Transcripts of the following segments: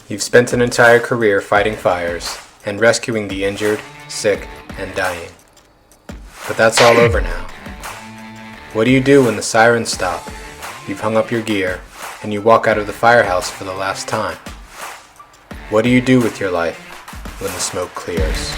You've spent an entire career fighting fires and rescuing the injured, sick, and dying. But that's all over now. What do you do when the sirens stop, you've hung up your gear, and you walk out of the firehouse for the last time? What do you do with your life when the smoke clears?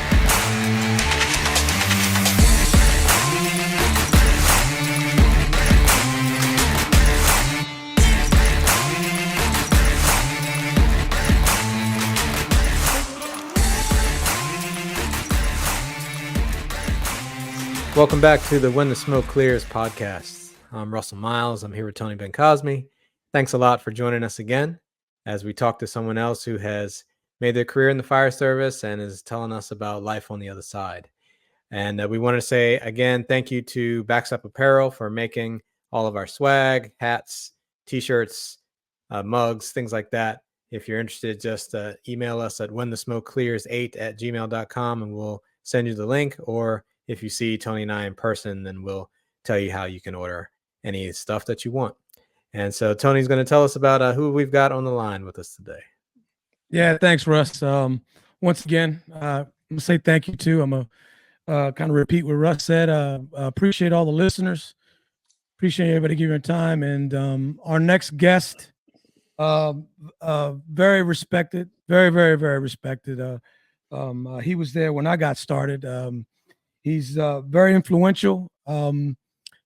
Welcome back to the When the Smoke Clears podcast. I'm Russell Miles. I'm here with Tony Ben Cosme. Thanks a lot for joining us again as we talk to someone else who has made their career in the fire service and is telling us about life on the other side. And we want to say again, thank you to Backstop Apparel for making all of our swag, hats, t-shirts, mugs, things like that. If you're interested, just email us at whenthesmokeclears8@gmail.com and we'll send you the link. Or if you see Tony and I in person, then we'll tell you how you can order any stuff that you want. And so Tony's going to tell us about who we've got on the line with us today. Yeah, thanks, Russ. Once again, I'm going to say thank you too. I'm going to kind of repeat what Russ said. Appreciate all the listeners. Appreciate everybody giving your time. And our next guest, very respected, very, very, very respected. He was there when I got started. He's very influential.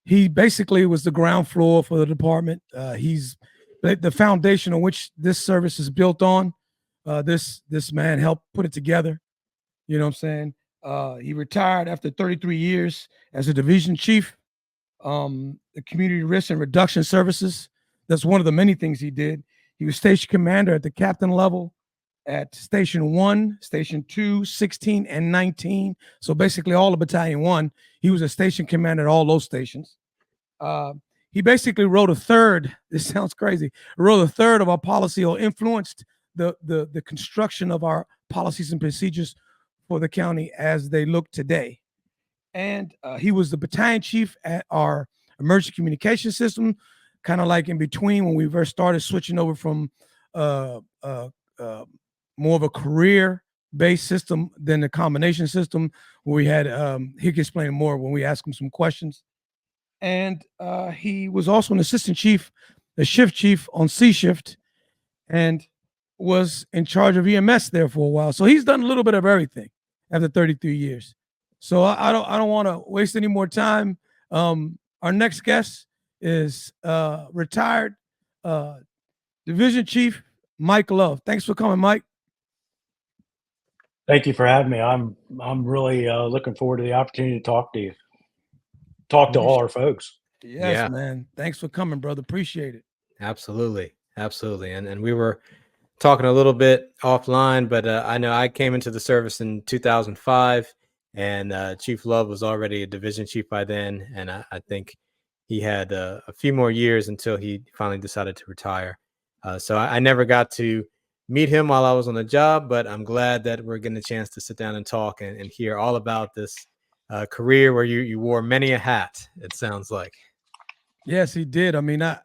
He basically was the ground floor for the department. He's the foundation on which this service is built on. This man helped put it together. You know what I'm saying? He retired after 33 years as a division chief, the community risk and reduction services. That's one of the many things he did. He was station commander at the captain level at Station 1, Station 2, 16, and 19. So basically all of Battalion 1, he was a station commander at all those stations. He basically wrote a third, this sounds crazy, wrote a third of our policy or influenced the construction of our policies and procedures for the county as they look today. And he was the battalion chief at our emergency communication system, kind of like in between when we first started switching over from more of a career-based system than the combination system where we had, he could explain more when we ask him some questions. And he was also an assistant chief, the shift chief on C shift, and was in charge of EMS there for a while. So he's done a little bit of everything after 33 years. So I don't want to waste any more time. Our next guest is retired Division Chief Mike Love. Thanks for coming, Mike. Thank you for having me. I'm really looking forward to the opportunity to talk to you. Talk to all our folks. Yes, man. Thanks for coming, brother. Appreciate it. Absolutely. Absolutely. And we were talking a little bit offline, but I know I came into the service in 2005 and Chief Love was already a division chief by then. And I think he had a few more years until he finally decided to retire. So I never got to meet him while I was on the job, but I'm glad that we're getting a chance to sit down and talk and hear all about this career where you wore many a hat, it sounds like. Yes, he did. I mean, I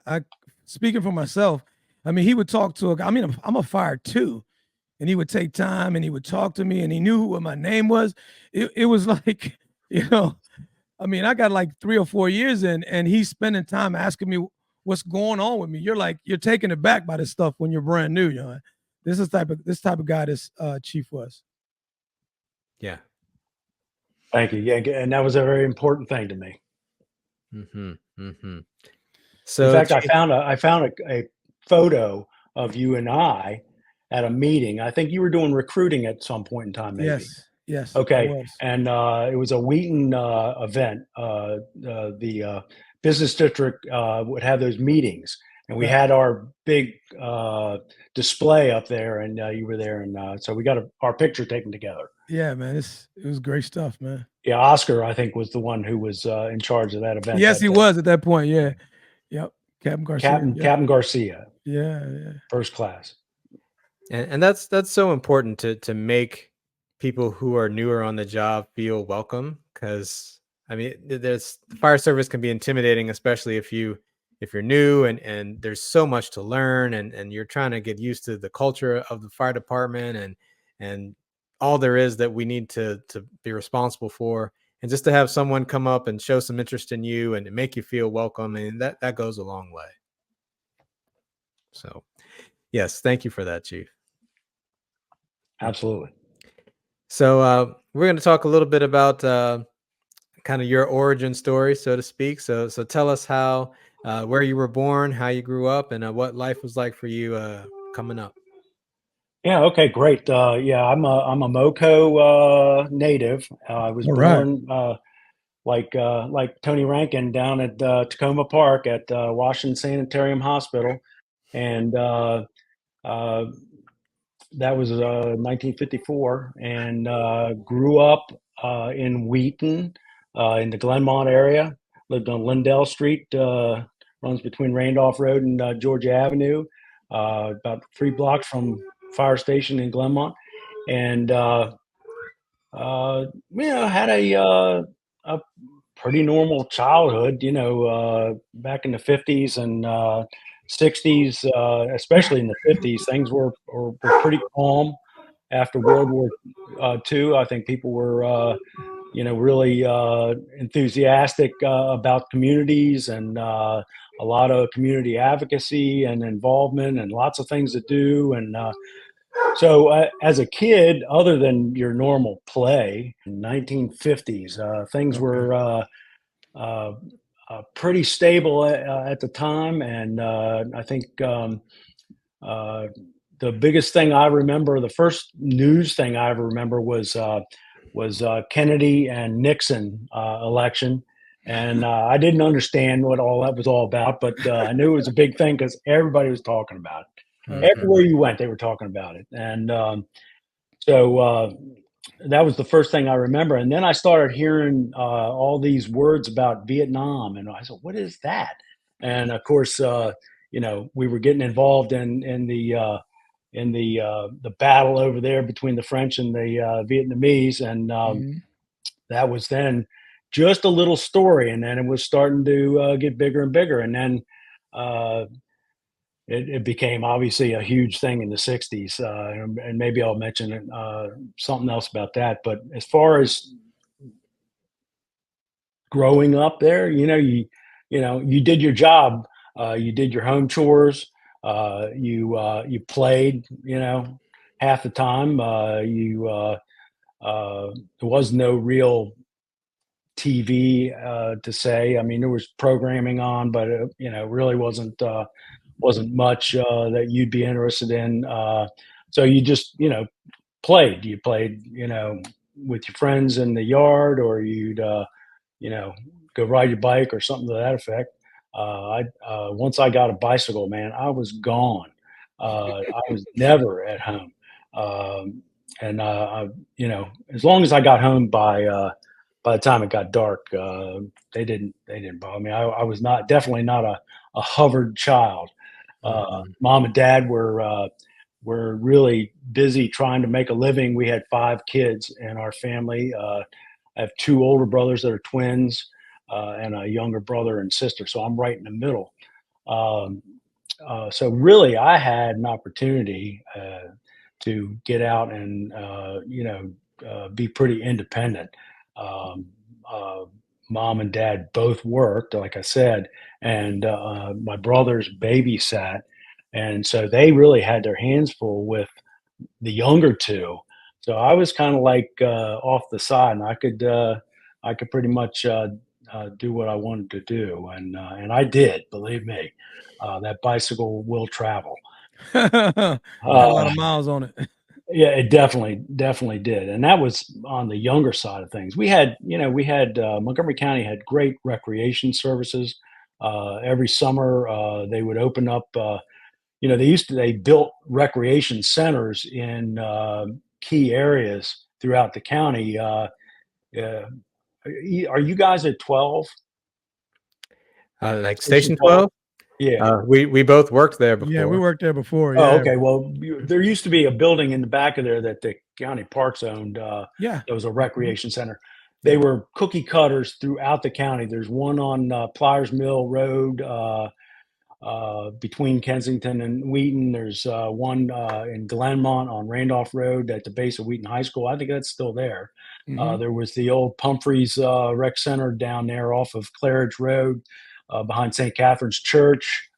speaking for myself, I mean, he would talk to I'm a fire too. And he would take time and he would talk to me and he knew what my name was. It was like, you know, I mean, I got like 3 or 4 years in and he's spending time asking me what's going on with me. You're taken aback by this stuff when you're brand new, you know. This type of guy this chief was. Yeah. Thank you. Yeah, and that was a very important thing to me. Mm-hmm. Mm-hmm. So in fact, I found a photo of you and I at a meeting. I think you were doing recruiting at some point in time, maybe. Yes. Okay. And it was a Wheaton event. The business district would have those meetings. And we had our big display up there, and you were there, and so we got our picture taken together. Yeah, man, it was great stuff, man. Yeah, Oscar, I think, was the one who was in charge of that event. Yes, he was at that point. Yeah, yep, Captain Garcia. Captain Garcia. Yeah, first class. And that's so important to make people who are newer on the job feel welcome, because I mean, the fire service can be intimidating, especially if you if you're new and there's so much to learn, and you're trying to get used to the culture of the fire department and all there is that we need to be responsible for. And just to have someone come up and show some interest in you and make you feel welcome, and that goes a long way. So, yes, thank you for that, Chief. Absolutely. So we're going to talk a little bit about kind of your origin story, so to speak. So tell us how, where you were born, how you grew up, and what life was like for you coming up. Yeah. Okay. Great. Yeah, I'm a MoCo native. I was All right. born like Tony Rankin down at Tacoma Park at Washington Sanitarium Hospital, and that was 1954, and grew up in Wheaton, in the Glenmont area. Lived on Lindell Street, runs between Randolph Road and Georgia Avenue, about 3 blocks from fire station in Glenmont, and had a pretty normal childhood. Back in the 50s and 60s, especially in the 50s, things were pretty calm. After World War II, I think people were, really enthusiastic about communities, and a lot of community advocacy and involvement, and lots of things to do. And so, as a kid, other than your normal play, in 1950s, things were pretty stable at the time, and I think the biggest thing I remember, the first news thing I ever remember was Kennedy and Nixon election. And I didn't understand what all that was all about, but I knew it was a big thing because everybody was talking about it. Okay. Everywhere you went, they were talking about it. And so that was the first thing I remember. And then I started hearing all these words about Vietnam, and I said, "What is that?" And of course, we were getting involved in the battle over there between the French and the Vietnamese, and Mhm. that was then just a little story, and then it was starting to get bigger and bigger, and then uh, it became obviously a huge thing in the 60s, and maybe I'll mention something else about that. But as far as growing up there, you did your job, you did your home chores, you played, half the time. There was no real TV to say. I mean, there was programming on, but really wasn't much that you'd be interested in. So you just played. You played with your friends in the yard, or you'd go ride your bike or something to that effect. I Once I got a bicycle, man, I was gone. I was never at home, and as long as I got home by the time it got dark, they didn't bother me. I was definitely not a hovered child. Mhm. Mom and dad were really busy trying to make a living. We had 5 kids in our family. I have 2 older brothers that are twins, and a younger brother and sister. So I'm right in the middle. Um, so really, I had an opportunity to get out and be pretty independent. Um, uh, Mom and dad both worked, like I said, and my brothers babysat, and so they really had their hands full with the younger 2. So I was kind of like off the side, and I could pretty much do what I wanted to do, and I did. Believe me, that bicycle will travel. Had a lot Uh, of miles on it. yeah, it definitely did, and that was on the younger side of things. We had Montgomery County had great recreation services. Every summer, they would open up. They built recreation centers in key areas throughout the county. Uh, are you guys at 12? Like Station Station 12? 12? Yeah. We both worked there Yeah, we before. worked there before. Oh, Yeah. okay. Well, there used to be a building in the back of there that the county parks owned. Yeah. That was a Mhm. recreation center. They Yep. were cookie cutters throughout the county. There's one on Pliers Mill Road. between Kensington and Wheaton. There's one in Glenmont on Randolph Road at the base of Wheaton High School. I think that's still there. Mhm. There was the old Pumphrey's Rec Center down there off of Claridge Road behind St. Catherine's Church.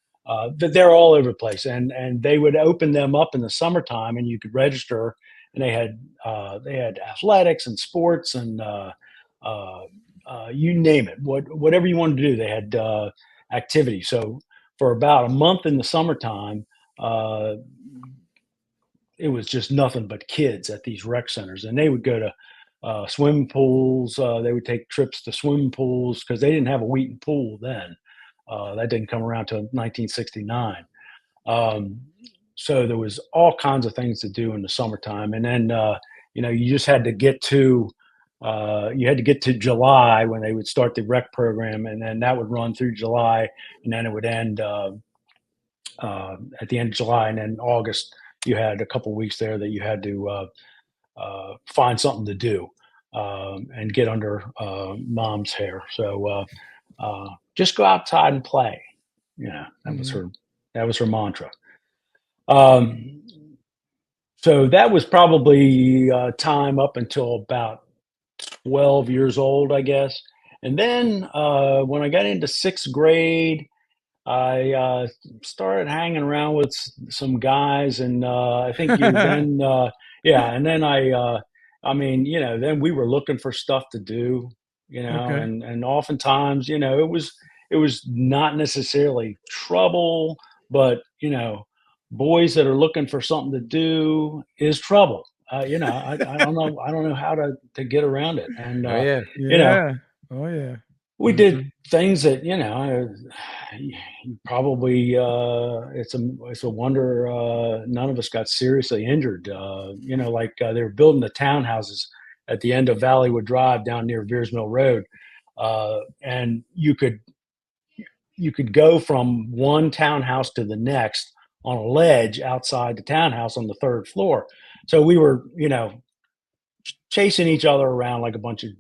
They're all over the place, and they would open them up in the summertime, and you could register. And they had athletics and sports and you name it, whatever you wanted to do. They had activity. So for about a month in the summertime, uh, it was just nothing but kids at these rec centers, and they would go to swimming pools. They would take trips to swimming pools because they didn't have a Wheaton pool then. That didn't come around till 1969. Um, so there was all kinds of things to do in the summertime, and then you just had to get to July when they would start the rec program, and then that would run through July, and then it would end at the end of July, and then August you had a couple weeks there that you had to find something to do and get under mom's hair. So just go outside and play. Mhm. That was her mantra. Um, so that was probably time up until about 12 years old, I guess. And then when I got into sixth grade, I started hanging around with some guys, and I think you then, yeah. And then I mean, then we were looking for stuff to do, Okay. and oftentimes, it was not necessarily trouble, but boys that are looking for something to do is trouble. I don't know how to get around it, and Oh yeah. you know, Yeah. Oh, yeah. we did Mhm. things that you probably it's a wonder none of us got seriously injured. Like they were building the townhouses at the end of Valleywood Drive down near Veers Mill Road, and you could go from one townhouse to the next on a ledge outside the townhouse on the third floor. So we were chasing each other around like a bunch of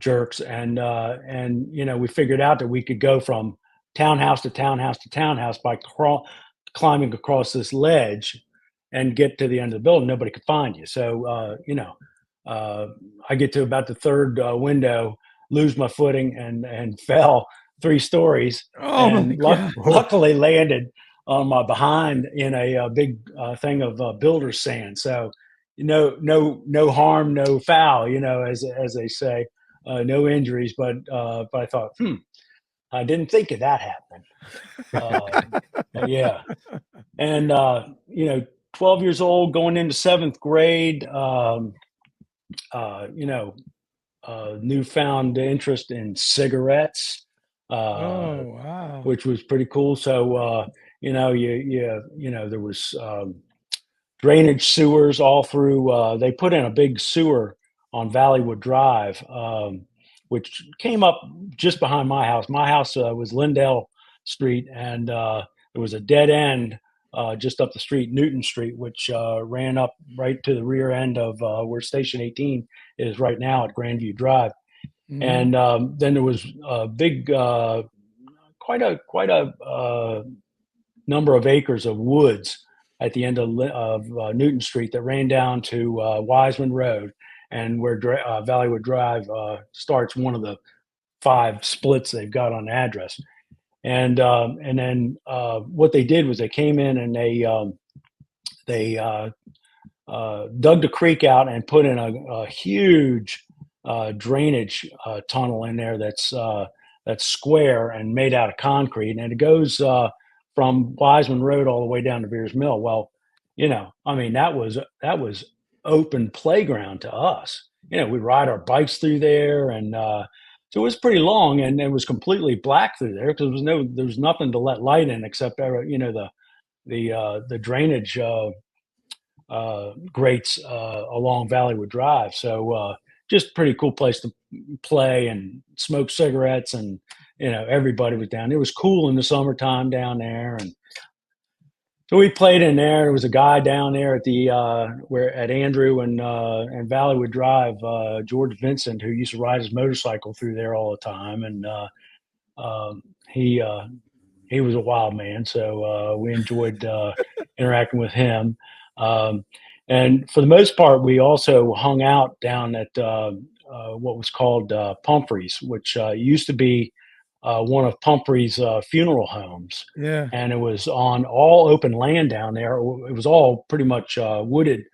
jerks, and we figured out that we could go from townhouse to townhouse to townhouse by climbing across this ledge and get to the end of the building. Nobody could find you. So uh, I get to about the third window, lose my footing, and fell 3 stories, Oh my and god. luckily landed on my behind in a big thing of builder's sand. So no harm, no foul, as they say. No injuries, but I thought, I didn't think of that happening. Yeah, and 12 years old, going into seventh grade, uh, you know, newfound interest in cigarettes, uh, Oh, wow. which was pretty cool. So there was drainage sewers all through. They put in a big sewer on Valleywood Drive, which came up just behind my house. My house was Lindell Street, and there was a dead end just up the street, Newton Street, which ran up right to the rear end of where Station 18 is right now at Grandview Drive. Mhm. And then there was a big, quite a number of acres of woods at the end of Newton Street that ran down to Wiseman Road, and where Valleywood Drive starts, one of the 5 splits they've got on the address. And then what they did was they came in and they dug the creek out and put in a huge drainage tunnel in there that's square and made out of concrete, and it goes from Wiseman Road all the way down to Veers Mill. Well, I mean, that was open playground to us. We ride our bikes through there, and so it was pretty long, and it was completely black through there because there was nothing to let light in except the drainage grates along Valleywood Drive. So just pretty cool place to play and smoke cigarettes, and everybody was down. It was cool in the summertime down there, and so we played in there. There was a guy down there at the where at Andrew and Valleywood Drive, George Vincent, who used to ride his motorcycle through there all the time, and he he was a wild man. So we enjoyed interacting with him. Um, and for the most part, we also hung out down at what was called Pumphrey's, which used to be one of Pumphrey's funeral homes. Yeah. And it was on all open land down there. It was all pretty much wooded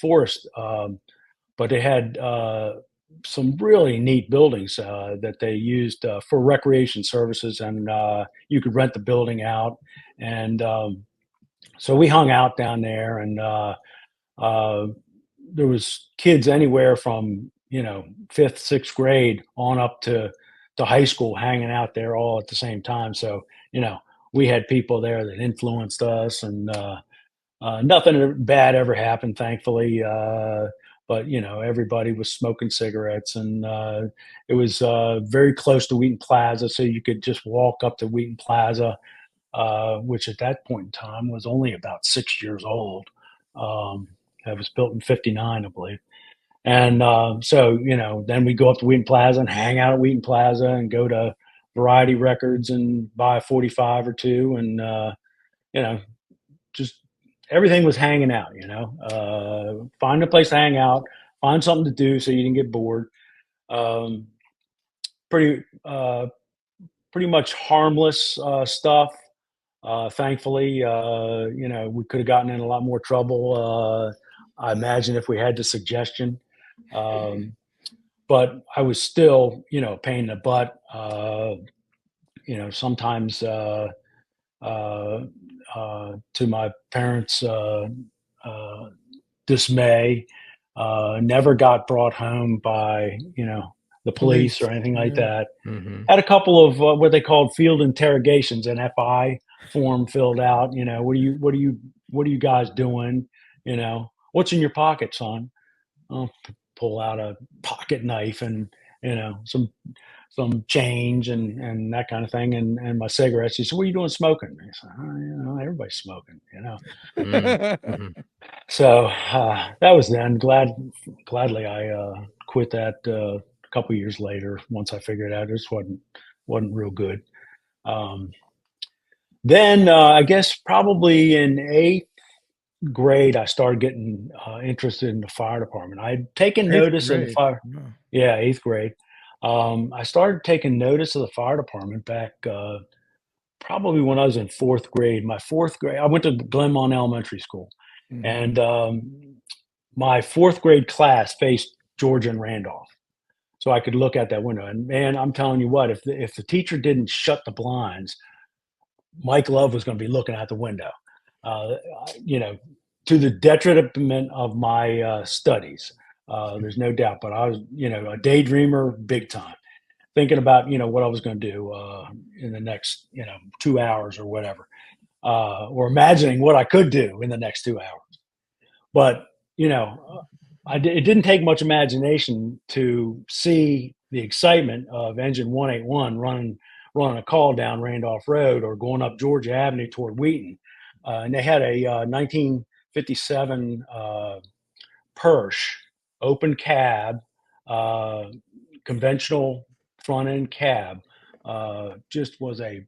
forest, but they had some really neat buildings that they used for recreation services, and you could rent the building out. And so we hung out down there, and uh, there was kids anywhere from fifth, sixth grade on up to high school hanging out there all at the same time. So we had people there that influenced us, and nothing bad ever happened, thankfully. But everybody was smoking cigarettes, and it was very close to Wheaton Plaza, so you could just walk up to Wheaton Plaza, which at that point in time was only about 6 years old. It was built in '59, I believe. And so then we go up to Wheaton Plaza and hang out at Wheaton Plaza and go to Variety Records and buy a 45 or two, and just everything was hanging out, find a place to hang out, find something to do so you didn't get bored. Um, pretty, pretty much harmless stuff. Thankfully, we could have gotten in a lot more trouble. I imagine if we had the suggestion, but I was still, pain in the butt. Sometimes, to my parents' dismay, never got brought home by the police or anything like that. Mm-hmm. Had a couple of what they called field interrogations, an FI form filled out. What are you guys doing? What's in your pocket, son? I'll pull out a pocket knife and some change and that kind of thing, and my cigarettes. He said, "What are you doing smoking?" I said, "Everybody's smoking." Mm-hmm. So that was then. Gladly, I quit that a couple years later. Once I figured out this wasn't real good. Then I guess probably in eighth grade, I started getting interested in the fire department. I'd taken Eighth notice of the grade. fire. Wow. Yeah, eighth grade. I started taking notice of the fire department back probably when I was in fourth grade. My fourth grade, I went to Glenmont Elementary School, Mhm. and my fourth grade class faced Georgia and Randolph, so I could look out that window. And man, I'm telling you what, if the teacher didn't shut the blinds, Mike Love was going to be looking out the window. Uh, to the detriment of my studies. There's no doubt, but I was, a daydreamer big time, thinking about, what I was going to do in the next, 2 hours or whatever, or imagining what I could do in the next 2 hours. But, it didn't take much imagination to see the excitement of Engine 181 running a call down Randolph Road or going up Georgia Avenue toward Wheaton. And they had a 1957 Persh open cab, conventional front end cab. Just was a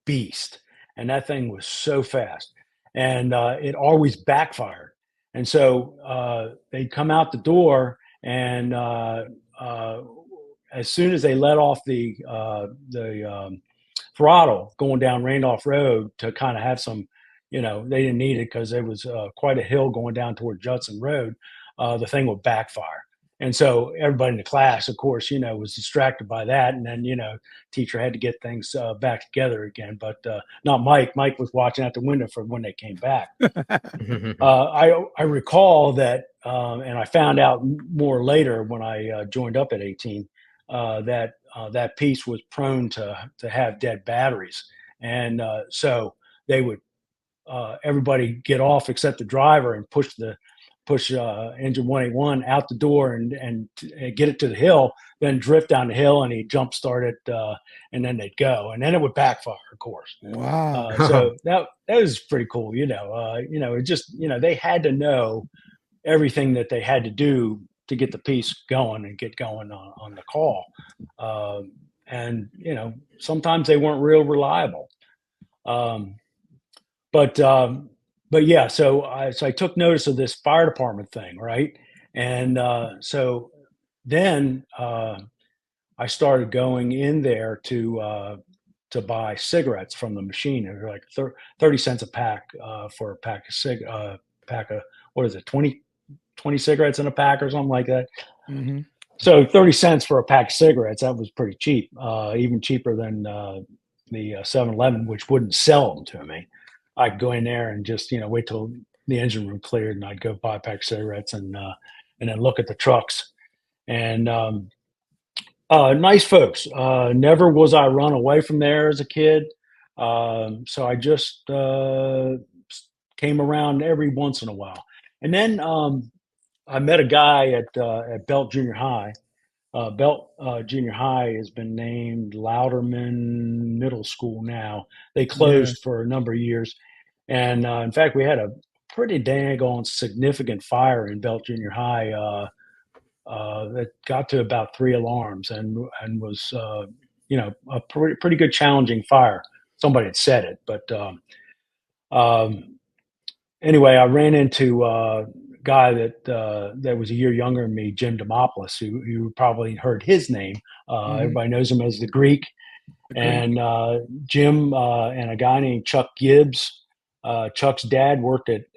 beast, and that thing was so fast, and it always backfired. And so they'd come out the door, and as soon as they let off the throttle going down Randolph Road to kind of have some, they didn't need it because there was quite a hill going down toward Judson Road. The thing would backfire. And so everybody in the class, of course, was distracted by that. And then, teacher had to get things back together again. But not Mike. Mike was watching out the window for when they came back. I recall that, and I found out more later when I joined up at 18, that that piece was prone to have dead batteries. And so they would, everybody get off except the driver and push engine 181 out the door and get it to the hill, then drift down the hill, and he'd jump start it, and then they'd go, and then it would backfire, of course. Wow. So that was pretty cool. It just, they had to know everything that they had to do to get the piece going and get going on the call. and sometimes they weren't real reliable. Um, but yeah, so I took notice of this fire department thing, right? And so then I started going in there to buy cigarettes from the machine. They were like 30 cents a pack for a pack of what is it, 20 cigarettes in a pack or something like that. Mm-hmm. So 30 cents for a pack of cigarettes, that was pretty cheap, even cheaper than the 7-Eleven, which wouldn't sell them to me. I'd go in there and just, wait till the engine room cleared, and I'd go buy a pack of cigarettes and then look at the trucks. And nice folks. Never was I run away from there as a kid. So I just came around every once in a while. And then I met a guy at Belt Junior High. Belt Junior High has been named Louderman Middle School now. They closed for a number of years. And in fact, we had a pretty dang on significant fire in Belt Junior High that got to about 3 alarms and was, a pretty good challenging fire. Somebody had said it, but anyway, I ran into a guy that was a year younger than me, Jim Demopoulos, who you probably heard his name. Everybody knows him as the Greek. And Jim and a guy named Chuck Gibbs. Chuck's dad worked at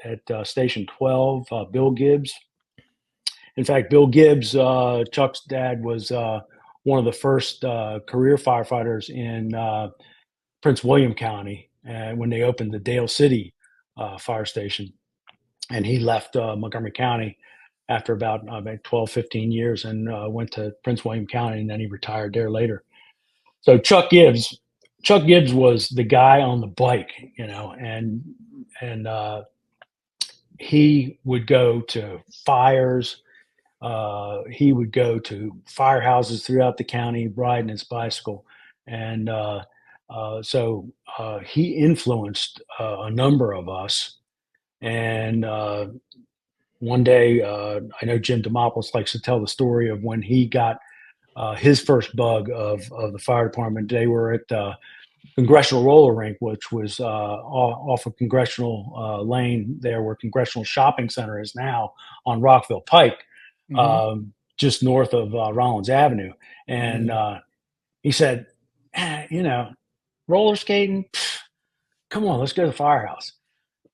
Station 12, Bill Gibbs. In fact, Bill Gibbs, Chuck's dad, was one of the first career firefighters in Prince William County when they opened the Dale City fire station. And he left Montgomery County after about 12, 15 years and went to Prince William County, and then he retired there later. So Chuck Gibbs was the guy on the bike, and he would go to fires. He would go to firehouses throughout the county riding his bicycle. And so he influenced a number of us. And one day, I know Jim Demopoulos likes to tell the story of when he got his first bug of the fire department. They were at Congressional Roller Rink, which was off of Congressional Lane there, where Congressional Shopping Center is now on Rockville Pike, just north of Rollins Avenue. And he said, roller skating, come on, let's go to the firehouse.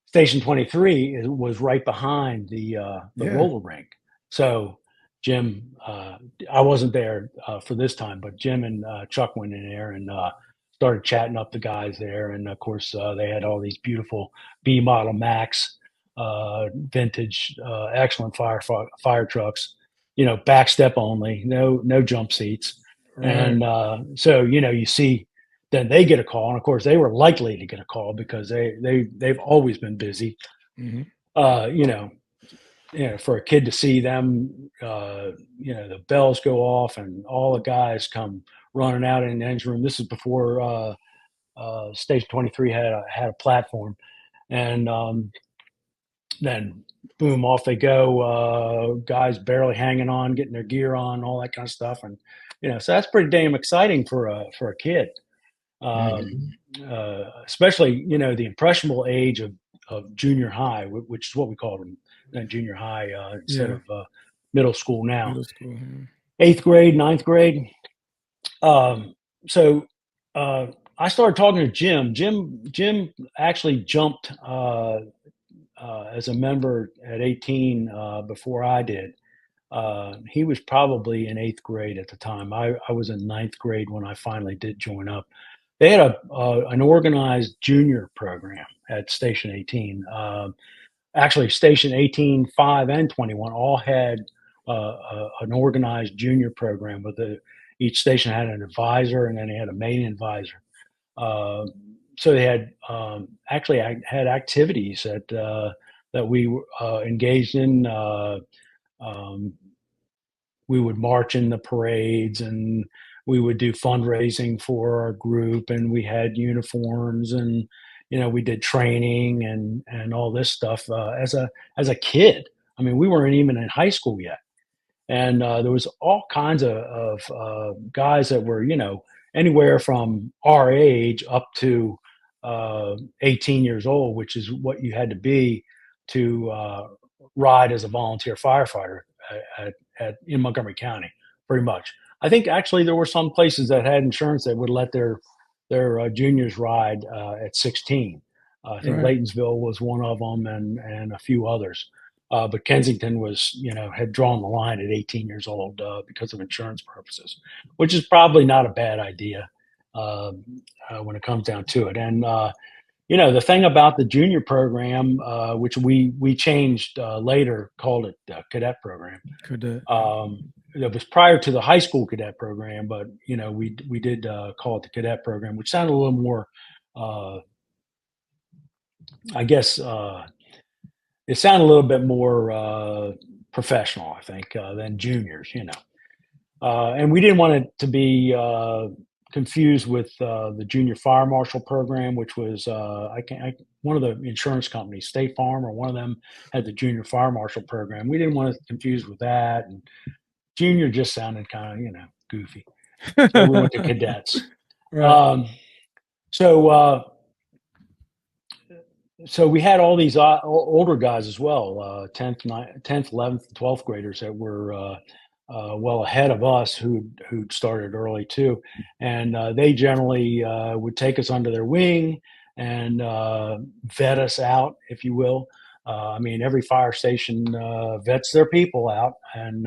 Station 23 was right behind the roller rink. So Jim, I wasn't there for this time, but Jim and Chuck went in there and started chatting up the guys there. And of course, they had all these beautiful B model Max, vintage, excellent fire trucks, back step only, no jump seats. Right. And so, you see, then they get a call, and of course they were likely to get a call because they've always been busy. For a kid to see them, the bells go off and all the guys come running out in the engine room. This is before Station 23 had a platform, and then boom, off they go. Guys barely hanging on, getting their gear on, all that kind of stuff, and so that's pretty damn exciting for a kid. Especially, the impressionable age of junior high, which is what we call them, junior high instead of middle school now. Middle school, 8th grade, 9th grade. So I started talking to Jim. Jim actually jumped as a member at 18 before I did. He was probably in 8th grade at the time. I was in 9th grade when I finally did join up. They had an organized junior program at Station 18. Actually, Station 18, 5, and 21 all had an organized junior program, but each station had an advisor, and then they had a main advisor. So they had actually had activities that we engaged in. We would march in the parades, and we would do fundraising for our group, and we had uniforms, and we did training and all this stuff as a kid. I mean, we weren't even in high school yet, and there was all kinds of guys that were anywhere from our age up to 18 years old, which is what you had to be to ride as a volunteer firefighter in Montgomery County, pretty much. I think actually there were some places that had insurance that would let their juniors ride at 16. I think Right. Laytonsville was one of them, and a few others. But Kensington was, had drawn the line at 18 years old because of insurance purposes, which is probably not a bad idea when it comes down to it. And the thing about the junior program, which we changed later, called it cadet program. It was prior to the high school cadet program, but we did call it the cadet program, which sounded a little more, I guess. It sounded a little bit more professional, I think, than juniors. And we didn't want it to be confused with the junior fire marshal program, which was one of the insurance companies, State Farm, or one of them had the junior fire marshal program. We didn't want it confused with that, and junior just sounded kind of goofy, so we went to cadets. Right. So we had all these older guys as well, 10th, 11th, 12th graders that were well ahead of us who'd started early too. And they generally would take us under their wing and vet us out, if you will. I mean, every fire station vets their people out. And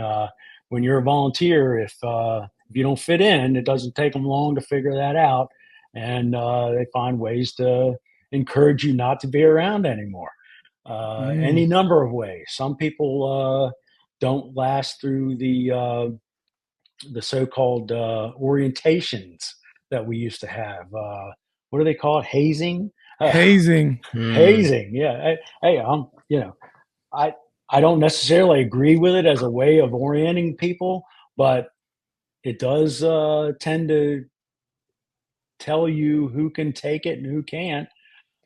when you're a volunteer, if you don't fit in, it doesn't take them long to figure that out. And they find ways to encourage you not to be around anymore. Any number of ways. Some people don't last through the so-called orientations that we used to have. What do they call it? Hazing. Hazing. Hazing. Yeah. Hey, I don't necessarily agree with it as a way of orienting people, but it does tend to tell you who can take it and who can't.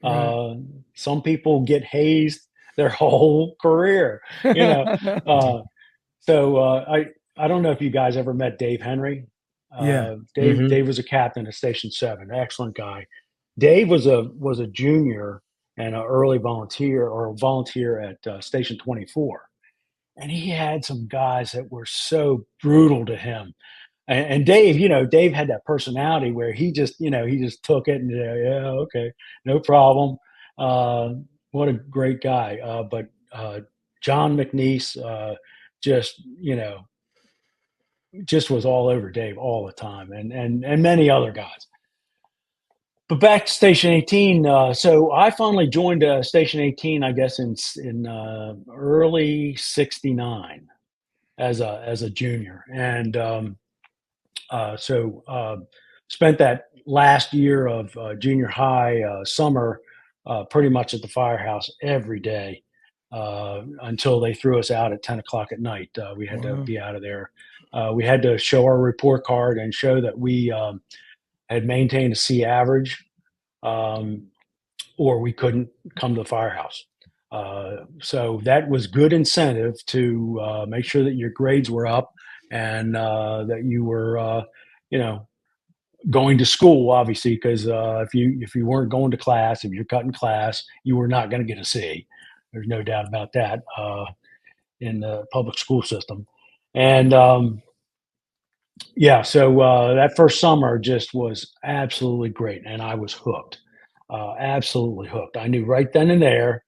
Right. Some people get hazed their whole career, So I don't know if you guys ever met Dave Henry. Yeah. Dave was a captain at Station 7, excellent guy. Dave was a junior and an early volunteer at Station 24, and he had some guys that were so brutal to him. And Dave, Dave had that personality where he just took it and yeah, okay, no problem. What a great guy. But John McNeese just was all over Dave all the time, and many other guys. But back to Station 18. So I finally joined Station 18, I guess, in early '69 as a junior, and spent that last year of junior high summer pretty much at the firehouse every day until they threw us out at 10 o'clock at night. We had to be out of there. We had to show our report card and show that we had maintained a C average, or we couldn't come to the firehouse. So that was good incentive to make sure that your grades were up and that you were, going to school, obviously, because if you weren't going to class, if you're cutting class, you were not going to get a C. There's no doubt about that in the public school system. And so that first summer just was absolutely great, and I was hooked, absolutely hooked. I knew right then and there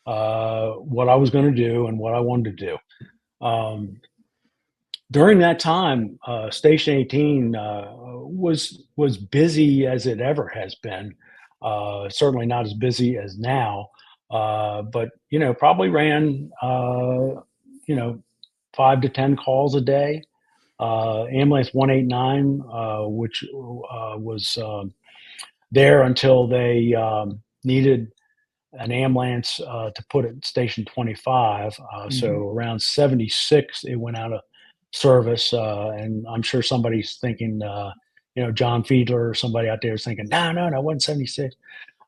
what I was going to do and what I wanted to do. During that time, Station 18 was busy as it ever has been. Certainly not as busy as now, but probably ran 5 to 10 calls a day. Ambulance 189, which was there until they needed an ambulance to put at Station 25. So around 76, it went out of service. And I'm sure somebody's thinking, John Fiedler or somebody out there is thinking, no, it wasn't 76.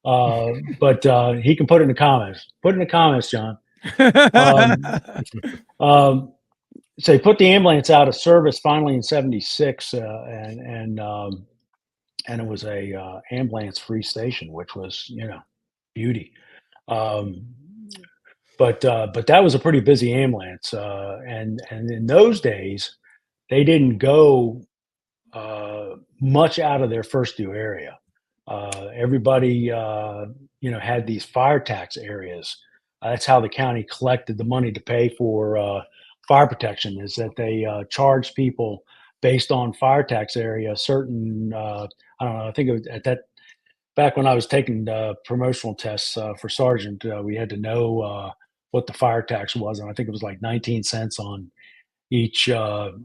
But he can put it in the comments. Put it in the comments, John. So he put the ambulance out of service finally in 76. and it was a ambulance-free station, which was, beauty. Um, but that was a pretty busy ambulance, and in those days, they didn't go much out of their first due area. Everybody, had these fire tax areas. That's how the county collected the money to pay for fire protection. Is that they charged people based on fire tax area certain. I don't know. I think it was at that back when I was taking promotional tests for sergeant. We had to know what the fire tax was, and I think it was like 19 cents on each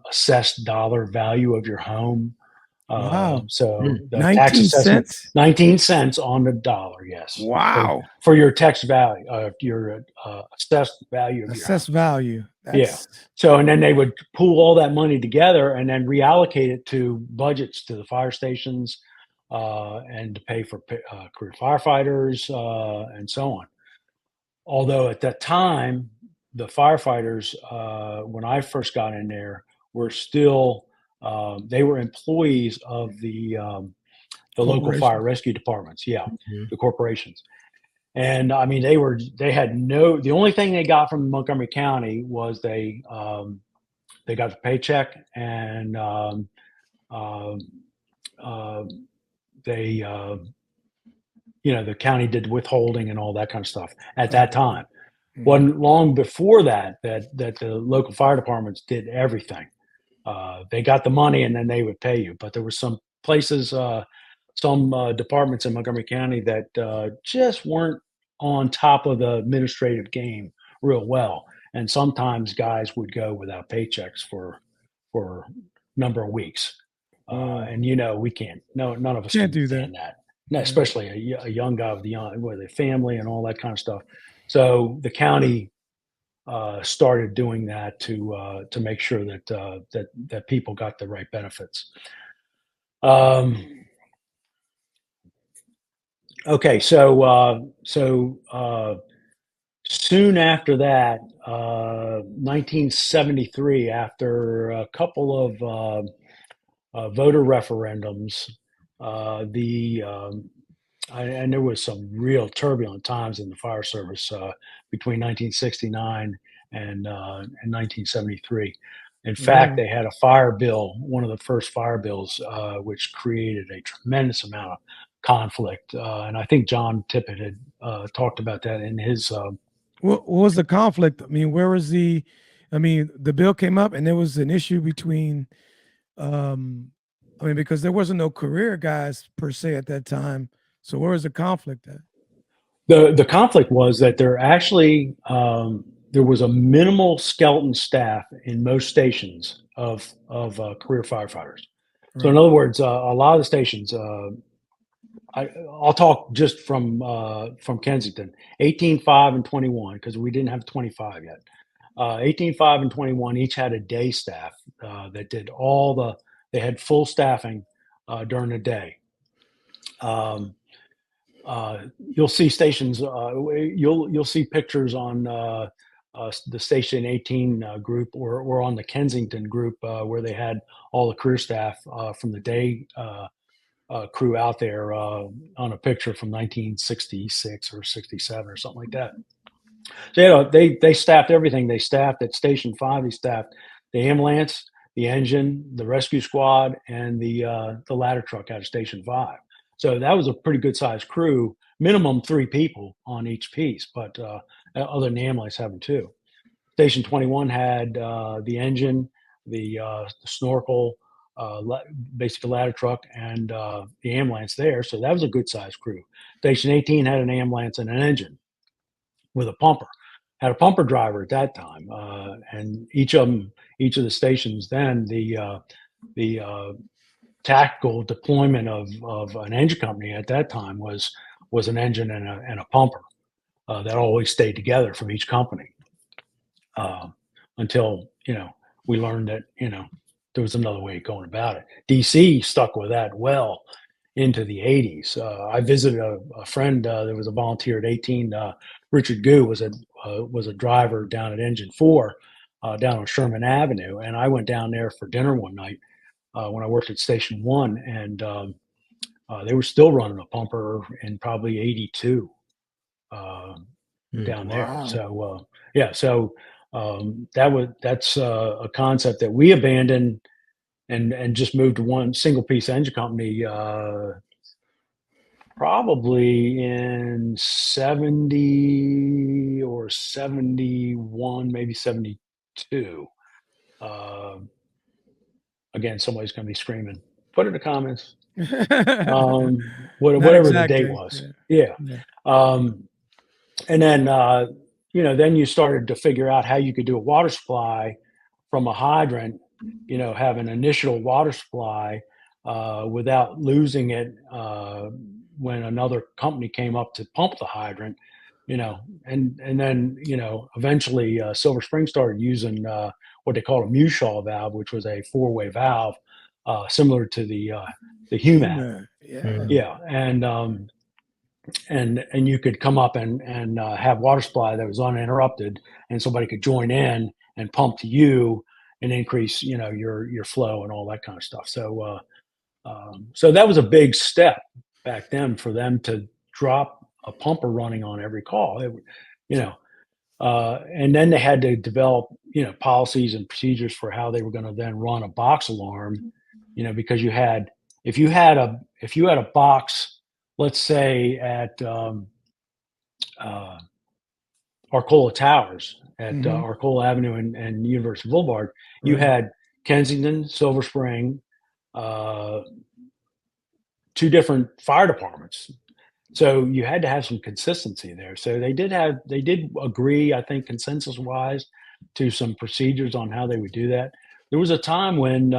assessed dollar value of your home. Wow. So the tax 19 assessment, cents. 19 cents on the dollar, yes. Wow. For your tax value, your assessed value of your Assessed house. value. Yeah. That's So, and then they would pool all that money together and then reallocate it to budgets to the fire stations and to pay for career firefighters and so on. Although at that time, the firefighters, when I first got in there, were still they were employees of the local corporation. fire rescue departments. Yeah, Mhm. the corporations. And I mean, the only thing they got from Montgomery County was they got the paycheck and um, uh, they the county did withholding and all that kind of stuff at that time. Wasn't long before that the local fire departments did everything. They got the money and then they would pay you. But there were some places, some departments in Montgomery County that just weren't on top of the administrative game real well. And sometimes guys would go without paychecks for a number of weeks. And we can't. No, none of us Can't can do stand that. that. No, especially a young guy with a family and all that kind of stuff. So the county started doing that to make sure that people got the right benefits. Okay, so soon after that, 1973, after a couple of voter referendums, and there was some real turbulent times in the fire service between 1969 and 1973. In fact, Yeah. they had a fire bill, one of the first fire bills, which created a tremendous amount of conflict. And I think John Tippett had talked about that in his. What was the conflict? I mean, where was the? I mean, the bill came up, and there was an issue between. I mean, because there wasn't no career guys per se at that time. So where was the conflict at? The conflict was that there was a minimal skeleton staff in most stations of career firefighters. So in Right. other words, a lot of the stations, I'll talk just from Kensington, 18, 5, and 21, because we didn't have 25 yet. 18, 5, and 21 each had a day staff that did they had full staffing during the day. You'll see stations. You'll see pictures on the Station 18 group or on the Kensington group where they had all the career staff from the day crew out there on a picture from 1966 or 67 or something like that. So they staffed everything. They staffed at Station 5. They staffed the ambulance, the engine, the rescue squad, and the ladder truck out of Station 5. So that was a pretty good sized crew, minimum 3 people on each piece, but other than the ambulance having 2. Station 21 had the engine, the snorkel, basically ladder truck, and the ambulance there. So that was a good sized crew. Station 18 had an ambulance and an engine with a pumper. Had a pumper driver at that time, and each of the stations then the tactical deployment of an engine company at that time was an engine and a pumper that always stayed together from each company until we learned that there was another way of going about it. DC stuck with that well into the 80s. I visited a friend that was a volunteer at 18. Richard Goo was a driver down at Engine 4 down on Sherman Avenue, and I went down there for dinner one night when I worked at Station 1, and They were still running a pumper in probably '82 down there. Wow. So yeah, so that's a concept that we abandoned and just moved to one single piece engine company probably in 70 or 71, maybe 72. Uh, Again, somebody's going to be screaming. Put it in the comments. Not Whatever the exact date date. was. Yeah. Yeah. Yeah. And then, then you started to figure out how you could do a water supply from a hydrant, have an initial water supply without losing it when another company came up to pump the hydrant, and then, eventually Silver Spring started using what they called a Mushaw valve, which was a four-way valve similar to the Humat. Yeah. Yeah. And you could come up and have water supply that was uninterrupted, and somebody could join in and pump to you and increase, your flow and all that kind of stuff. So, so that was a big step back then for them to drop a pumper running on every call. And then they had to develop, policies and procedures for how they were going to then run a box alarm, because if you had a box, let's say at Arcola Towers at Arcola Avenue and University Boulevard, you Right. had Kensington, Silver Spring, uh, two different fire departments. So you had to have some consistency there. So they did agree, I think, consensus wise, to some procedures on how they would do that. There was a time when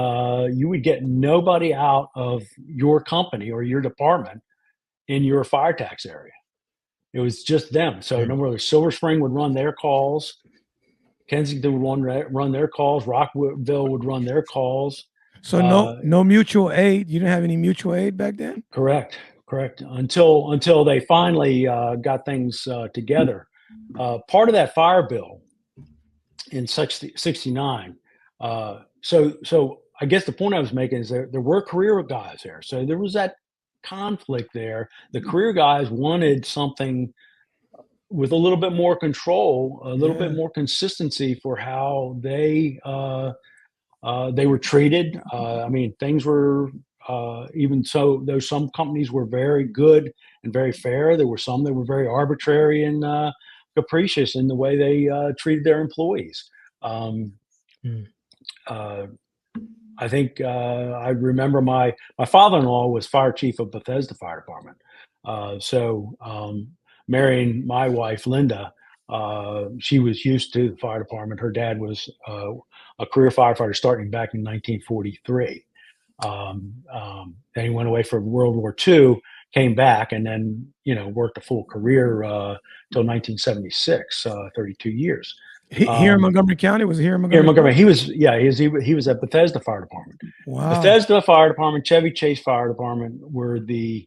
you would get nobody out of your company or your department in your fire tax area. It was just them. So in other words, Silver Spring would run their calls, Kensington would run their calls, Rockville would run their calls. So no mutual aid. You didn't have any mutual aid back then? Correct. Until they finally got things together. Part of that fire bill in 69. So I guess the point I was making is there were career guys there. So there was that conflict there. The career guys wanted something with a little bit more control, a little bit more consistency for how they were treated. I mean, things were even so. Though some companies were very good and very fair, there were some that were very arbitrary and capricious in the way they treated their employees. I think I remember my father-in-law was fire chief of Bethesda Fire Department. So marrying my wife, Linda, she was used to the fire department. Her dad was a career firefighter starting back in 1943. Then he went away for World War II, came back, and then worked a full career till 1976, 32 years. Here in Montgomery County? Was it here in Montgomery? Here in Montgomery, he was at Bethesda Fire Department. Wow. Bethesda Fire Department, Chevy Chase Fire Department were the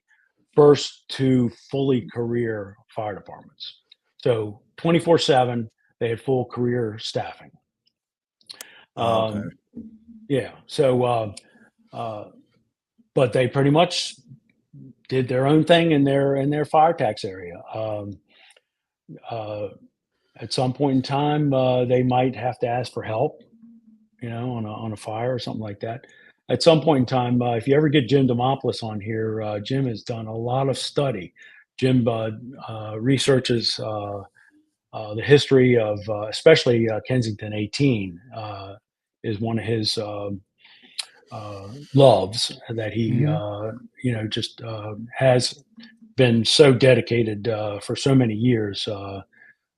first two fully career fire departments. So 24/7, they had full career staffing. Okay. Yeah. So, but they pretty much did their own thing in their fire tax area. At some point in time, they might have to ask for help, on a fire or something like that. At some point in time, if you ever get Jim Demopoulos on here, Jim has done a lot of study. Jim researches the history of, especially Kensington 18, is one of his loves that he, just has been so dedicated for so many years.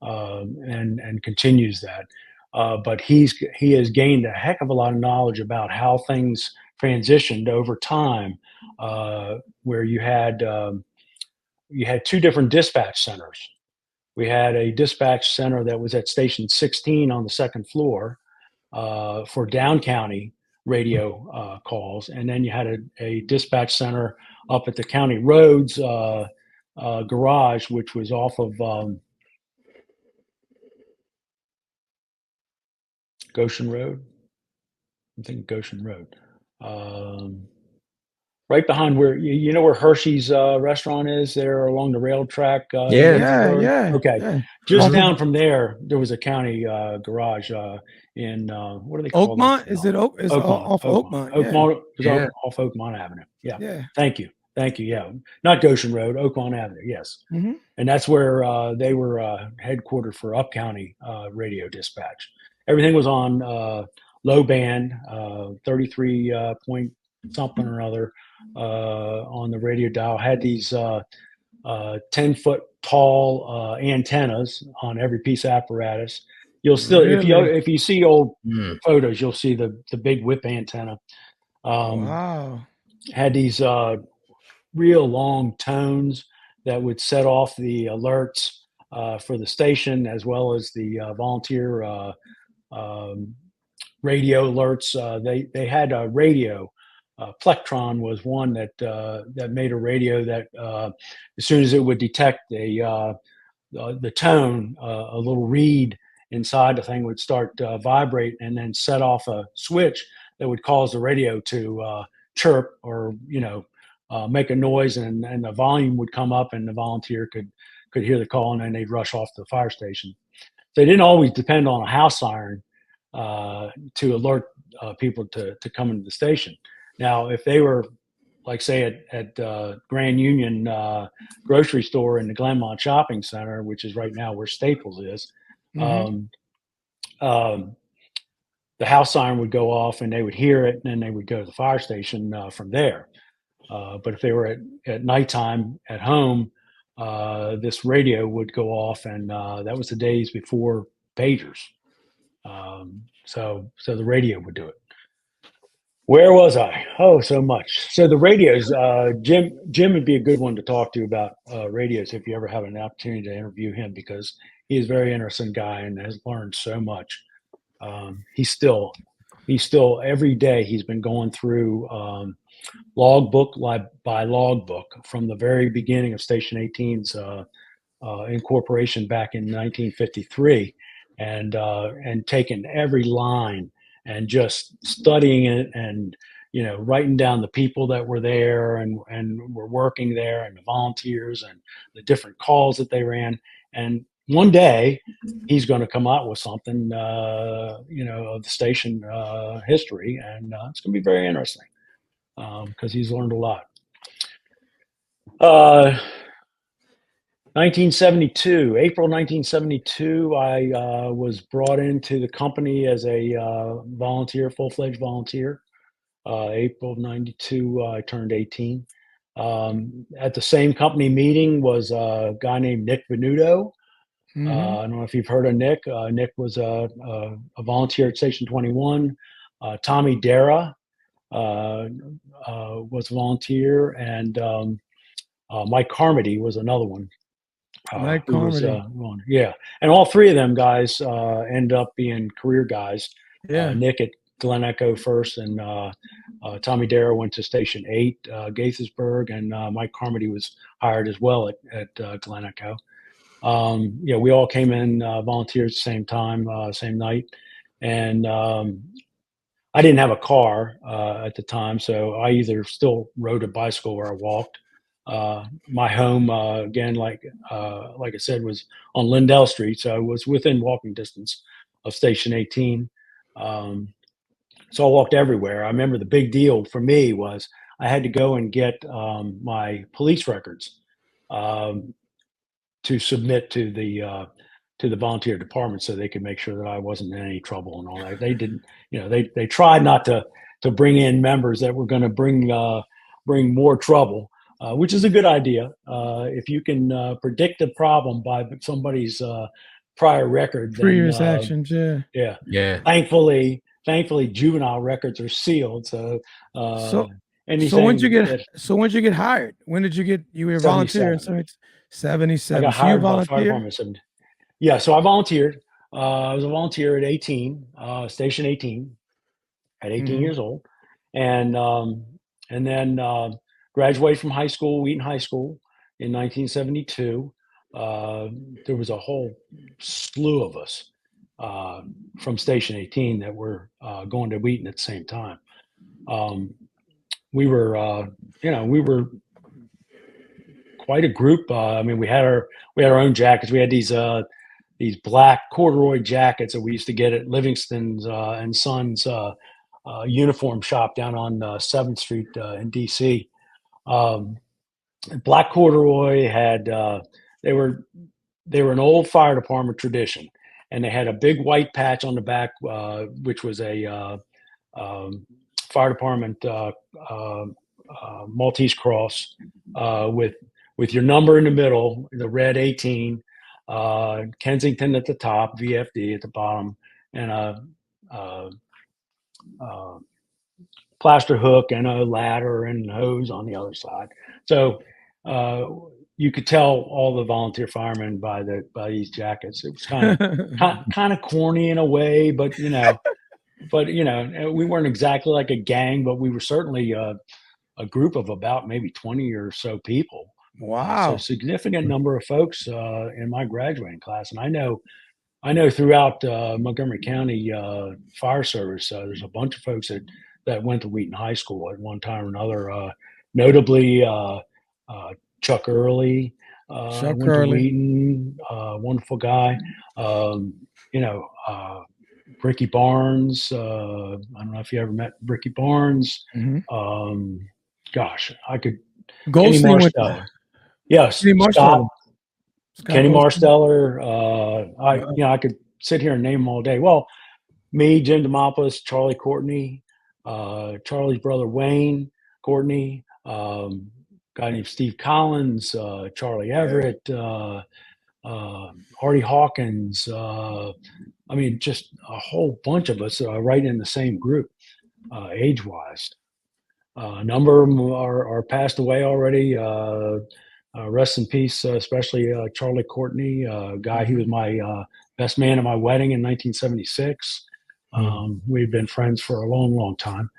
And continues that. But he has gained a heck of a lot of knowledge about how things transitioned over time, where you had two different dispatch centers. We had a dispatch center that was at Station 16 on the second floor for down county radio calls, and then you had a dispatch center up at the county roads garage, which was off of Goshen Road. I'm thinking Goshen Road. right behind where you know where Hershey's restaurant is there along the rail track. In Yeah. Gaithersburg? Yeah. Okay. Yeah. Just Off down of from there was a county garage in what do they call that? Oakmont? Is it Is Oakmont. off Oakmont. Oakmont? Yeah. Oakmont was Yeah. off Oakmont Avenue. Yeah. Yeah. Thank you. Thank you. Yeah. Not Goshen Road, Oakmont Avenue. Yes. Hmm. And that's where they were headquartered for Up County radio dispatch. Everything was on low band, 33 point something or other on the radio dial. Had these 10-foot tall antennas on every piece of apparatus. You'll still, Really? if you see old Mm. photos, you'll see the big whip antenna. Wow. Had these real long tones that would set off the alerts for the station as well as the volunteer radio alerts. They had a radio. Plectron was one that made a radio that as soon as it would detect the tone, a little reed inside the thing would start vibrate and then set off a switch that would cause the radio to chirp or make a noise, and the volume would come up, and the volunteer could hear the call, and then they'd rush off to the fire station. They didn't always depend on a house siren to alert people to come into the station. Now, if they were, like, say, at Grand Union grocery store in the Glenmont Shopping Center, which is right now where Staples is, Mhm. the house siren would go off, and they would hear it, and then they would go to the fire station from there. But if they were at nighttime at home, this radio would go off, and that was the days before pagers. So the radio would do it. Where was I? Oh, so much. So the radios, Jim would be a good one to talk to about radios if you ever have an opportunity to interview him, because he is a very interesting guy and has learned so much. He's still every day he's been going through logbook by logbook from the very beginning of Station 18's incorporation back in 1953, and taking every line and just studying it, and writing down the people that were there and were working there, and the volunteers and the different calls that they ran. And one day he's going to come out with something of the station history, and it's going to be very interesting because he's learned a lot. 1972, April 1972, I was brought into the company as a volunteer, full-fledged volunteer. April of 92, I turned 18. At the same company meeting was a guy named Nick Venuto. I Mhm. don't know if you've heard of Nick. Nick was a volunteer at Station 21. Tommy Dara was a volunteer, and Mike Carmody was another one. Mike Who was Carmody. yeah, and all three of them guys end up being career guys. Yeah. Nick at Glen Echo first, and Tommy Darrow went to Station 8, Gaithersburg, and Mike Carmody was hired as well at Glen Echo. We all came in volunteers at the same time, same night, and I didn't have a car at the time, so I either still rode a bicycle or I walked. My home, again, like I said, was on Lindell Street, so I was within walking distance of Station 18. So I walked everywhere. I remember the big deal for me was I had to go and get my police records to submit to the volunteer department so they could make sure that I wasn't in any trouble and all that. They didn't, they tried not to bring in members that were going to bring more trouble. Which is a good idea. If you can predict a problem by somebody's prior record, then Previous actions. Yeah. yeah. Yeah. Thankfully, juvenile records are sealed. So So anything when'd you that get hired? When did you were a volunteer in 77. I 77. got So you hired by the fire volunteer? department. 70. Yeah, so I volunteered. I was a volunteer at 18, Station 18, at 18 Mhm. years old, and then graduated from high school, Wheaton High School, in 1972. There was a whole slew of us from Station 18 that were going to Wheaton at the same time. Um, we were, we were quite a group. I mean, we had our own jackets. We had these black corduroy jackets that we used to get at Livingston's and Sons uniform shop down on 7th Street in DC. Black corduroy had they were an old fire department tradition, and they had a big white patch on the back, which was a fire department Maltese cross with your number in the middle, the red 18, Kensington at the top, VFD at the bottom, and a plaster hook and a ladder and hose on the other side. So you could tell all the volunteer firemen by these jackets. It was kind of corny in a way, but we weren't exactly like a gang, but we were certainly a group of about maybe 20 or so people. Wow. So significant number of folks in my graduating class. And I know throughout Montgomery County Fire Service, there's a bunch of folks that went to Wheaton High School at one time or another, notably Chuck Early. Went to Wheaton, wonderful guy. Ricky Barnes. I don't know if you ever met Ricky Barnes. Mm-hmm. Gosh, I could. Goldstein Kenny Marsteller. Yes, Kenny Marsteller. I could sit here and name them all day. Well, me, Jim Demopoulos, Charlie Courtney, Charlie's brother Wayne Courtney, guy named Steve Collins, Charlie Everett, Artie Hawkins. I mean, just a whole bunch of us right in the same group, age-wise. A number of them are passed away already. Rest in peace, especially Charlie Courtney, guy. He was my best man at my wedding in 1976. We've been friends for a long, long time.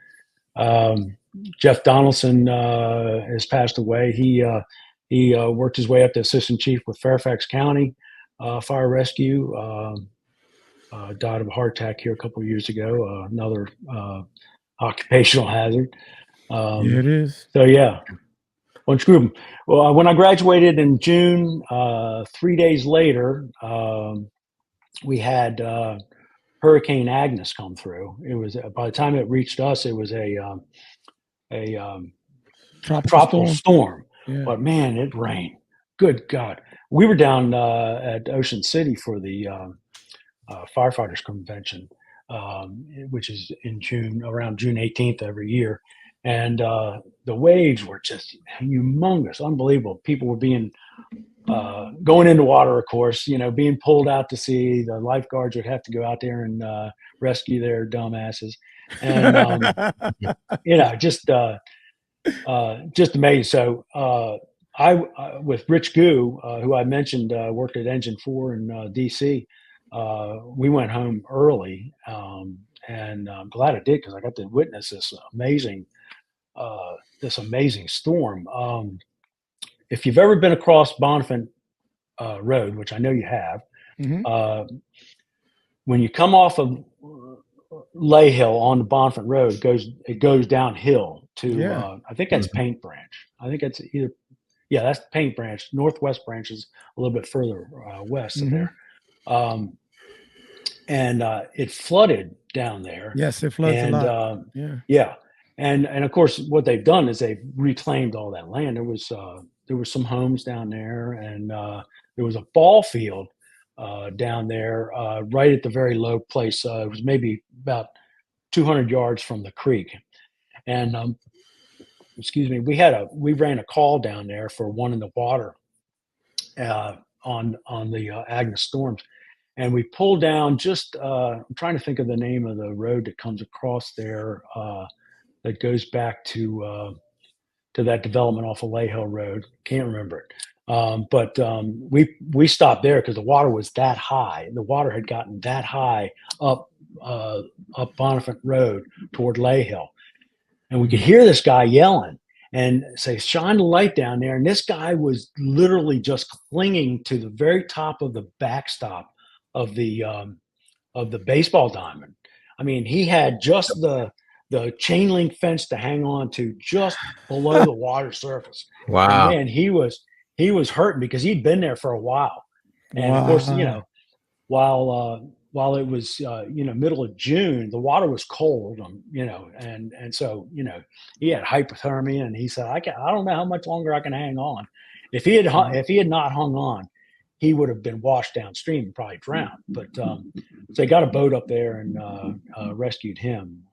Jeff Donaldson has passed away. He worked his way up to assistant chief with Fairfax County Fire Rescue. Died of a heart attack here a couple of years ago. Another occupational hazard. It is. So yeah, bunch of group. Well, when I graduated in June, 3 days later, we had Hurricane Agnes come through. It was by the time it reached us, it was a tropical storm. Yeah. But man, it rained. Good God, we were down at Ocean City for the firefighters convention, which is in June, around June 18th every year. And the waves were just humongous, unbelievable. People were being going into water, of course, being pulled out to sea. The lifeguards would have to go out there and rescue their dumbasses. And, just amazing. So I with Rich Goo, who I mentioned worked at Engine 4 in DC, we went home early. And I'm glad I did because I got to witness this amazing storm. If you've ever been across Bonifant Road, which I know you have, mm-hmm. When you come off of Lay Hill on the Bonifant Road, it goes downhill to I think that's Paint Branch. I think it's that's Paint Branch. Northwest Branch is a little bit further west mm-hmm. of there. And it flooded down there. Yes, it floods a lot. Yeah. And of course, what they've done is they've reclaimed all that land. There was some homes down there, and there was a ball field down there right at the very low place. It was maybe about 200 yards from the creek. And we ran a call down there for one in the water on the Agnes storms. And we pulled down I'm trying to think of the name of the road that comes across there that goes back to that development off of Lay Hill Road. Can't remember it. But we stopped there because the water was that high. The water had gotten that high up Bonifant Road toward Lay Hill. And we could hear this guy yelling and say, shine the light down there. And this guy was literally just clinging to the very top of the backstop of the baseball diamond. I mean, he had just the the chain link fence to hang on to just below the water surface. And Wow. man, he was hurting because he'd been there for a while. And of course, Wow. while it was middle of June, the water was cold, and so he had hypothermia, and he said, I don't know how much longer I can hang on. If he had not hung on, he would have been washed downstream and probably drowned. But so they got a boat up there and rescued him.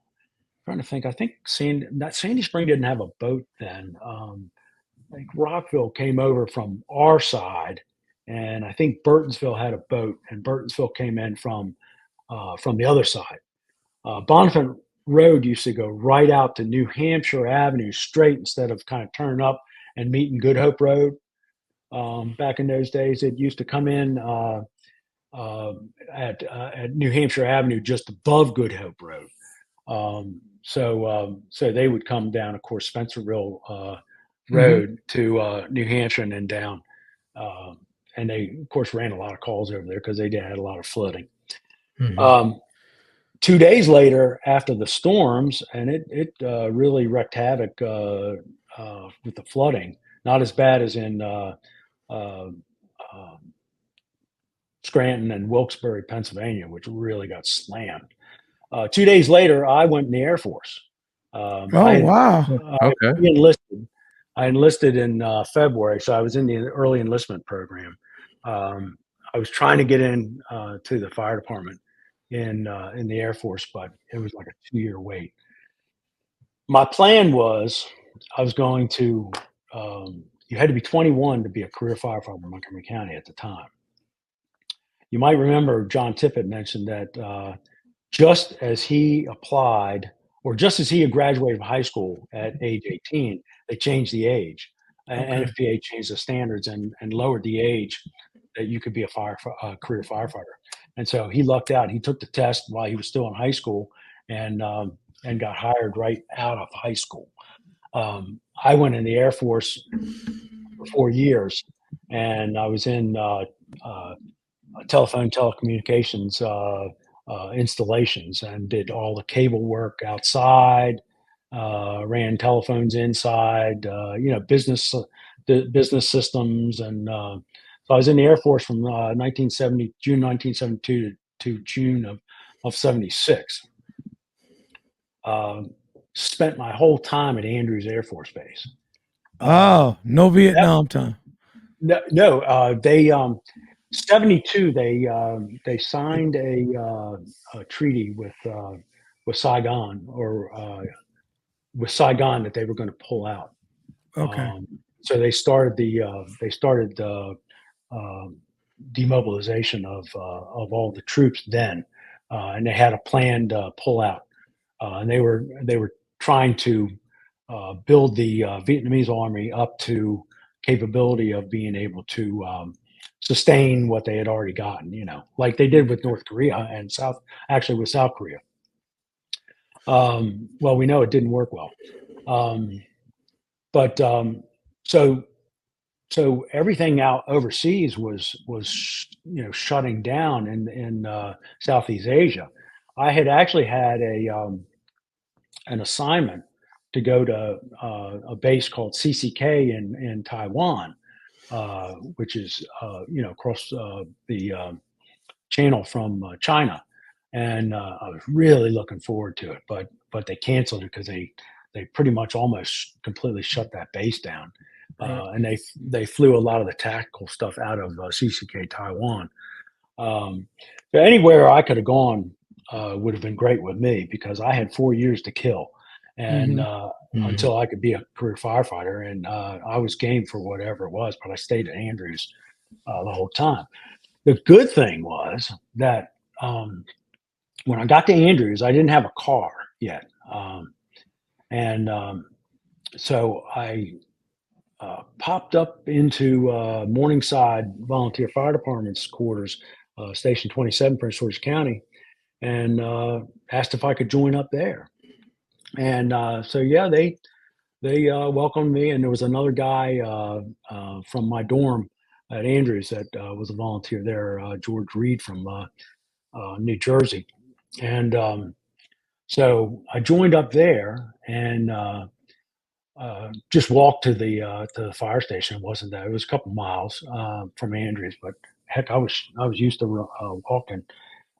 I'm trying to think, I think Sandy Spring didn't have a boat then. I think Rockville came over from our side, and I think Burtonsville had a boat, and Burtonsville came in from the other side. Bonifant Road used to go right out to New Hampshire Avenue straight instead of kind of turning up and meeting Good Hope Road. Back in those days, it used to come in at New Hampshire Avenue just above Good Hope Road. So they would come down, of course, Spencerville Road to New Hampshire and then down. And they, of course, ran a lot of calls over there because they had a lot of flooding. Mhm. 2 days later, after the storms, and it really wreaked havoc with the flooding. Not as bad as in Scranton and Wilkes-Barre, Pennsylvania, which really got slammed. 2 days later, I went in the Air Force. Oh, wow. Okay. I enlisted in February, so I was in the early enlistment program. I was trying to get in to the fire department in the Air Force, but it was like a 2-year wait. My plan was I was going to. You had to be 21 to be a career firefighter in Montgomery County at the time. You might remember John Tippett mentioned that just as he applied, or just as he had graduated from high school at age 18, they changed the age. Okay. NFPA changed the standards and lowered the age that you could be a career firefighter. And so he lucked out. He took the test while he was still in high school and got hired right out of high school. I went in the Air Force for 4 years, and I was in telecommunications installations and did all the cable work outside, ran telephones inside, business systems. And so I was in the Air Force from June 1972 to June of 76. Spent my whole time at Andrews Air Force Base. Oh, no Vietnam time. No, they 72. They signed a treaty with Saigon with Saigon that they were going to pull out. Okay. So they started the demobilization of all the troops then, and they had a planned pullout, and they were trying to build the Vietnamese army up to capability of being able to sustain what they had already gotten, like they did with North Korea and with South Korea. Well, we know it didn't work well. But so everything out overseas was shutting down in Southeast Asia. I had actually had an assignment to go to a base called CCK in Taiwan, which is across the channel from China, and I was really looking forward to it, but they canceled it because they pretty much almost completely shut that base down, and they flew a lot of the tactical stuff out of CCK Taiwan. But anywhere I could have gone would have been great with me because I had 4 years to kill, and until I could be a career firefighter, and I was game for whatever it was. But I stayed at Andrews the whole time. The good thing was that when I got to Andrews, I didn't have a car yet, and so I popped up into Morningside Volunteer Fire Department's quarters, Station 27, Prince George's County, and asked if I could join up there. And so yeah, they welcomed me, and there was another guy from my dorm at Andrews that was a volunteer there, George Reed from New Jersey, and So I joined up there and just walked to the fire station. It wasn't that; it was a couple miles from Andrews, but heck, I was used to walking.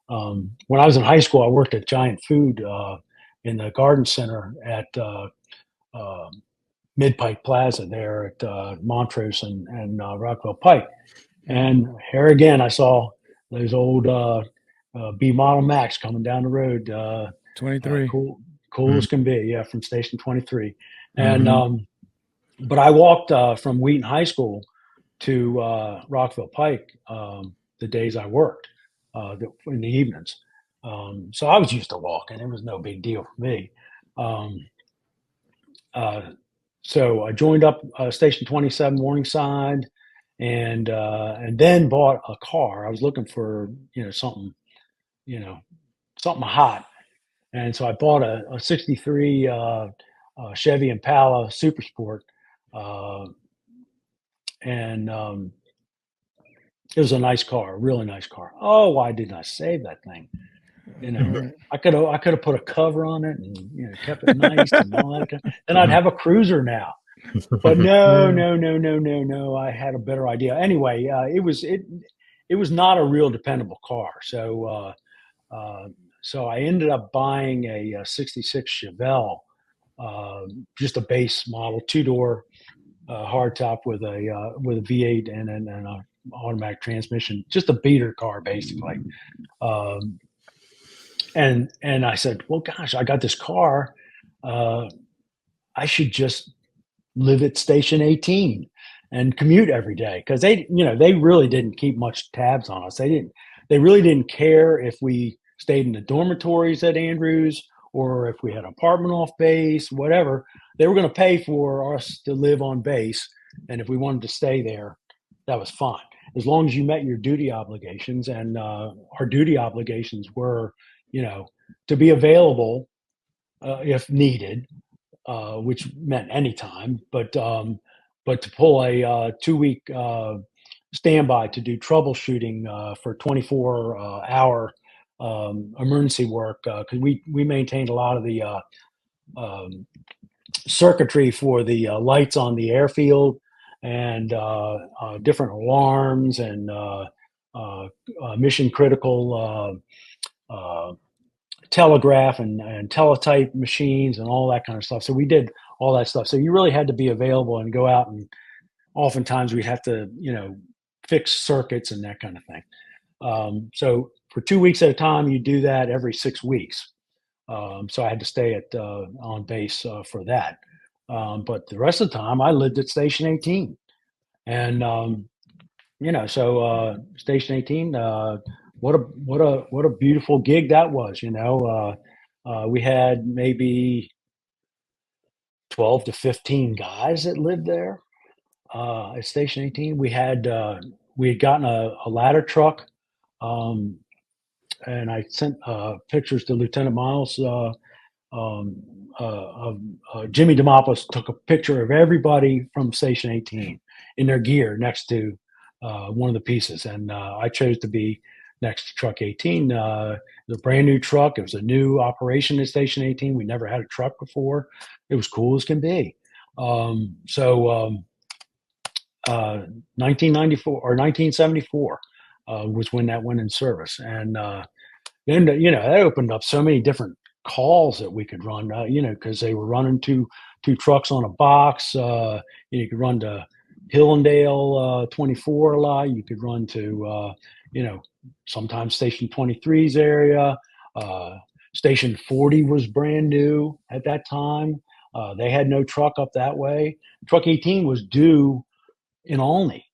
When I was in high school, I worked at Giant Food in the garden center at uh, Mid Pike Plaza there at Montrose and Rockville Pike. And here again, I saw those old B Model Max coming down the road. 23. Cool as can be, yeah, from Station 23. And Mhm. but I walked from Wheaton High School to Rockville Pike the days I worked in the evenings. So I was used to walking; it was no big deal for me. Um, uh, so I joined up Station 27 Morningside, and then bought a car. I was looking for something you know something hot, and so I bought a '63 Chevy Impala Super Sport, uh, and it was a nice car, a really nice car. Oh, why didn't I save that thing? You know, Right. I could have put a cover on it and kept it nice and all that. Then I'd have a cruiser now. But no, Yeah. no, no, no, no, no. I had a better idea. Anyway, it was not a real dependable car. So I ended up buying a '66 Chevelle, just a base model, two door hardtop with a V8 and a automatic transmission, just a beater car basically. Um, and I said, well, gosh, I got this car. Uh, I should just live at Station 18 and commute every day because they really didn't keep much tabs on us. They really didn't care if we stayed in the dormitories at Andrews or if we had an apartment off base, whatever. They were going to pay for us to live on base, and if we wanted to stay there, that was fine as long as you met your duty obligations. And our duty obligations were, you know, to be available if needed, which meant anytime, but to pull a 2 week standby to do troubleshooting for 24 hour emergency work because we maintained a lot of the um, circuitry for the lights on the airfield and different alarms and mission critical telegraph and teletype machines and all that kind of stuff. So we did all that stuff. So you really had to be available and go out, and oftentimes we'd have to, fix circuits and that kind of thing. So for 2 weeks at a time, you do that every 6 weeks. So I had to stay at on base for that. But the rest of the time, I lived at Station 18, and Station 18. What a beautiful gig that was. We had maybe 12 to 15 guys that lived there at Station 18. We had gotten a ladder truck, um, and I sent pictures to Lieutenant Miles. Of Jimmy Demopoulos took a picture of everybody from Station 18 in their gear next to one of the pieces, and I chose to be next to Truck 18. The brand new truck. It was a new operation at Station 18. We never had a truck before. It was cool as can be. Um, so, um, 1994 or 1974 was when that went in service, and then that opened up so many different calls that we could run. Because they were running two trucks on a box. You could run to Hillendale 24 a lot. You could run to sometimes Station 23's area. Station 40 was brand new at that time. They had no truck up that way. Truck 18 was due in Olney.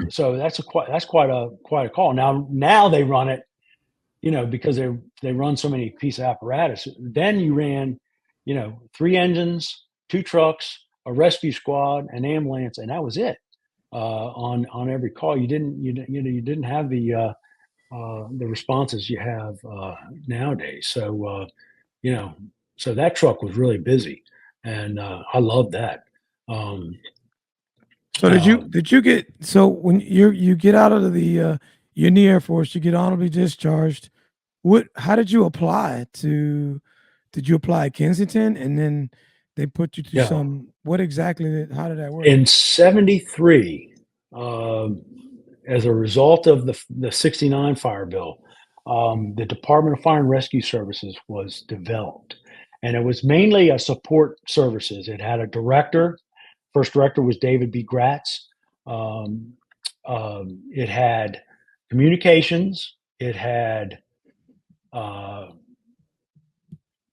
So that's quite a call. Now they run it, because they run so many pieces of apparatus. Then you ran, 3 engines, 2 trucks, a rescue squad, an ambulance, and that was it on every call. You didn't have the responses you have nowadays. You know, so that truck was really busy, and I loved that. Um, So uh, did you get so when you get out of the you're in the Air Force, you get honorably discharged. How did you apply to? Did you apply at Kensington, and then they put you to Yeah. some? What exactly? How did that work? In 73, as a result of the 69 fire bill, the Department of Fire and Rescue Services was developed. And it was mainly a support services. It had a director. First director was David B. Gratz. It had communications. It had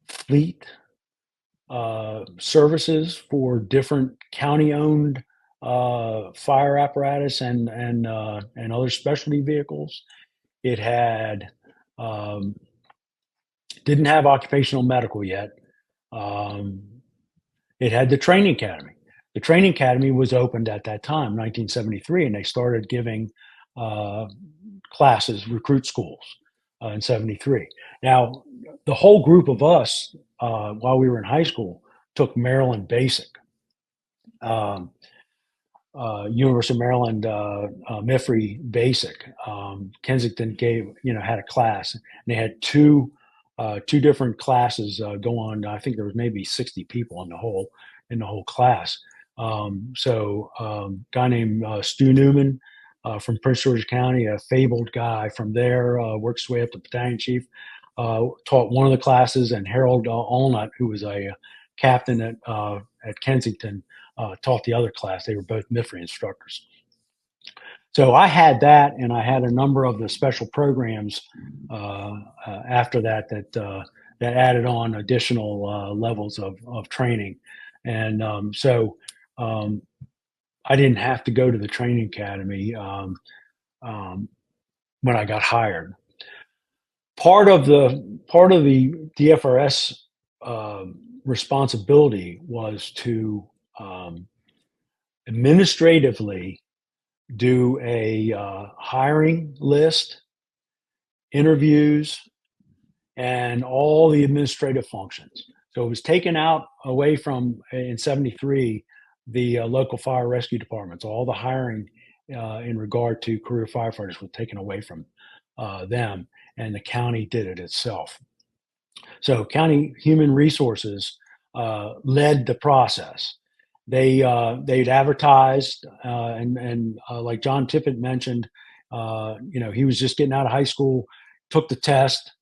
fleet services for different county-owned fire apparatus and other specialty vehicles. It had didn't have occupational medical yet. It had the training academy. The training academy was opened at that time, 1973, and they started giving classes, recruit schools in 73. Now, the whole group of us, while we were in high school, took Maryland Basic. University of Maryland MIFRE Basic. Kensington had a class, and they had two different classes go on. I think there was maybe 60 people in the whole class. Guy named Stu Newman from Prince George's County, a fabled guy from there, worked his way up to battalion chief, taught one of the classes, and Harold Allnut, who was a captain at Kensington, taught the other class. They were both MIFRE instructors. So I had that, and I had a number of the special programs after that added on additional levels of training. And I didn't have to go to the training academy when I got hired. Part of the DFRS responsibility was to administratively do a hiring list, interviews, and all the administrative functions. So it was taken out away from, in 73, the local fire rescue departments. All the hiring in regard to career firefighters was taken away from them, and the county did it itself. So county human resources led the process. They'd advertised, and like John Tippett mentioned, he was just getting out of high school, took the test,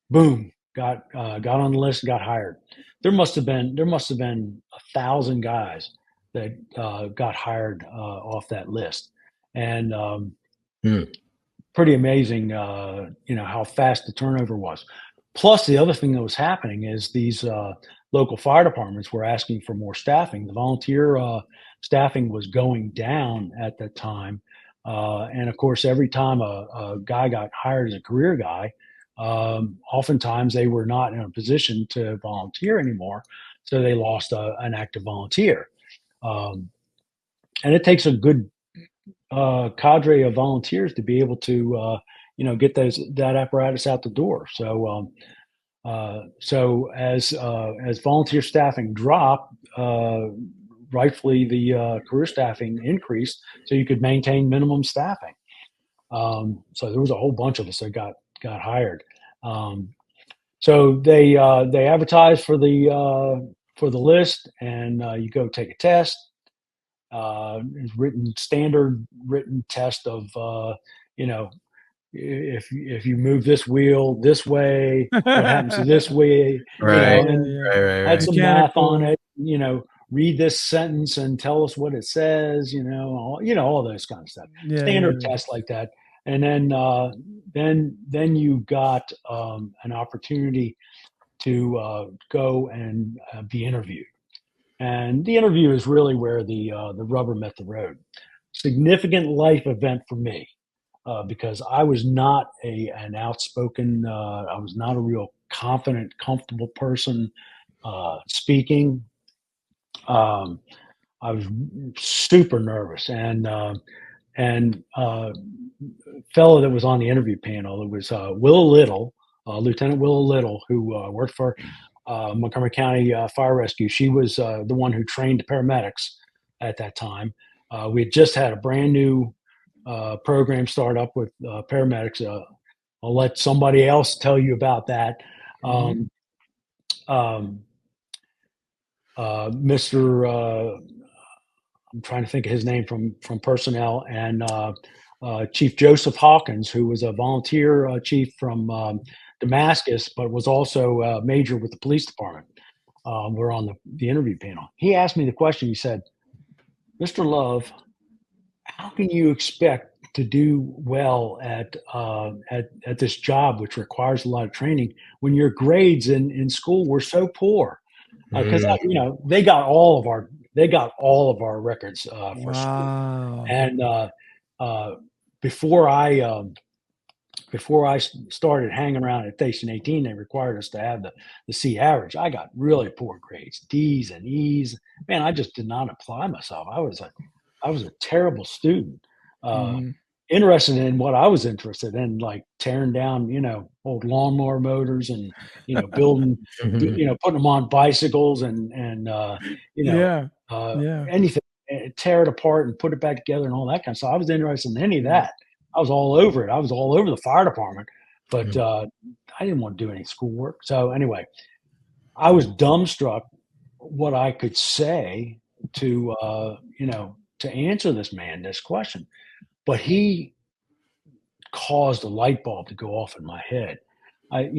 boom, got on the list, and got hired. There must have been 1,000 guys that got hired off that list, and pretty amazing, how fast the turnover was. Plus, the other thing that was happening is these local fire departments were asking for more staffing. The volunteer staffing was going down at that time. And of course, every time a guy got hired as a career guy, oftentimes they were not in a position to volunteer anymore. So they lost an active volunteer. And it takes a good cadre of volunteers to be able to, get that apparatus out the door. So as volunteer staffing dropped, rightfully the career staffing increased, so you could maintain minimum staffing. So there was a whole bunch of us that got hired. So they advertised for the list, and you go take a test. Standard written test of if you move this wheel this way, what happens to this way? Right. Right. Had some math on it. Read this sentence and tell us what it says. All those kind of stuff. Standard test like that. And then you got an opportunity to go and be interviewed. And the interview is really where the rubber met the road. Significant life event for me. Because I was not an outspoken, I was not a real confident, comfortable person speaking. I was super nervous, and fellow that was on the interview panel, it was Will Little, Lieutenant Will Little, who worked for Montgomery County Fire Rescue. She was the one who trained paramedics at that time. We had just had a brand new program start up with paramedics. I'll let somebody else tell you about that. Mhm. Mr. I'm trying to think of his name from personnel, and Chief Joseph Hawkins, who was a volunteer chief from Damascus, but was also a major with the police department. We're on the interview panel. He asked me the question. He said, "Mr. Love, how can you expect to do well at this job, which requires a lot of training, when your grades in school were so poor?" Because Mm, they got all of our records for school, Wow. and uh, before I started hanging around at Station 18, they required us to have the C average. I got really poor grades, D's and E's. Man, I just did not apply myself. I was a terrible student. Uh, Mhm. Interested in what I was interested in, like tearing down, old lawnmower motors and, building, mhm, putting them on bicycles and you know, Yeah. uh, Yeah. anything, tear it apart and put it back together and all that kind of stuff. I was interested in any of Yeah. that. I was all over it. I was all over the fire department, but mhm, I didn't want to do any schoolwork. So anyway, I was dumbstruck what I could say to, to answer this question. But he caused a light bulb to go off in my head. I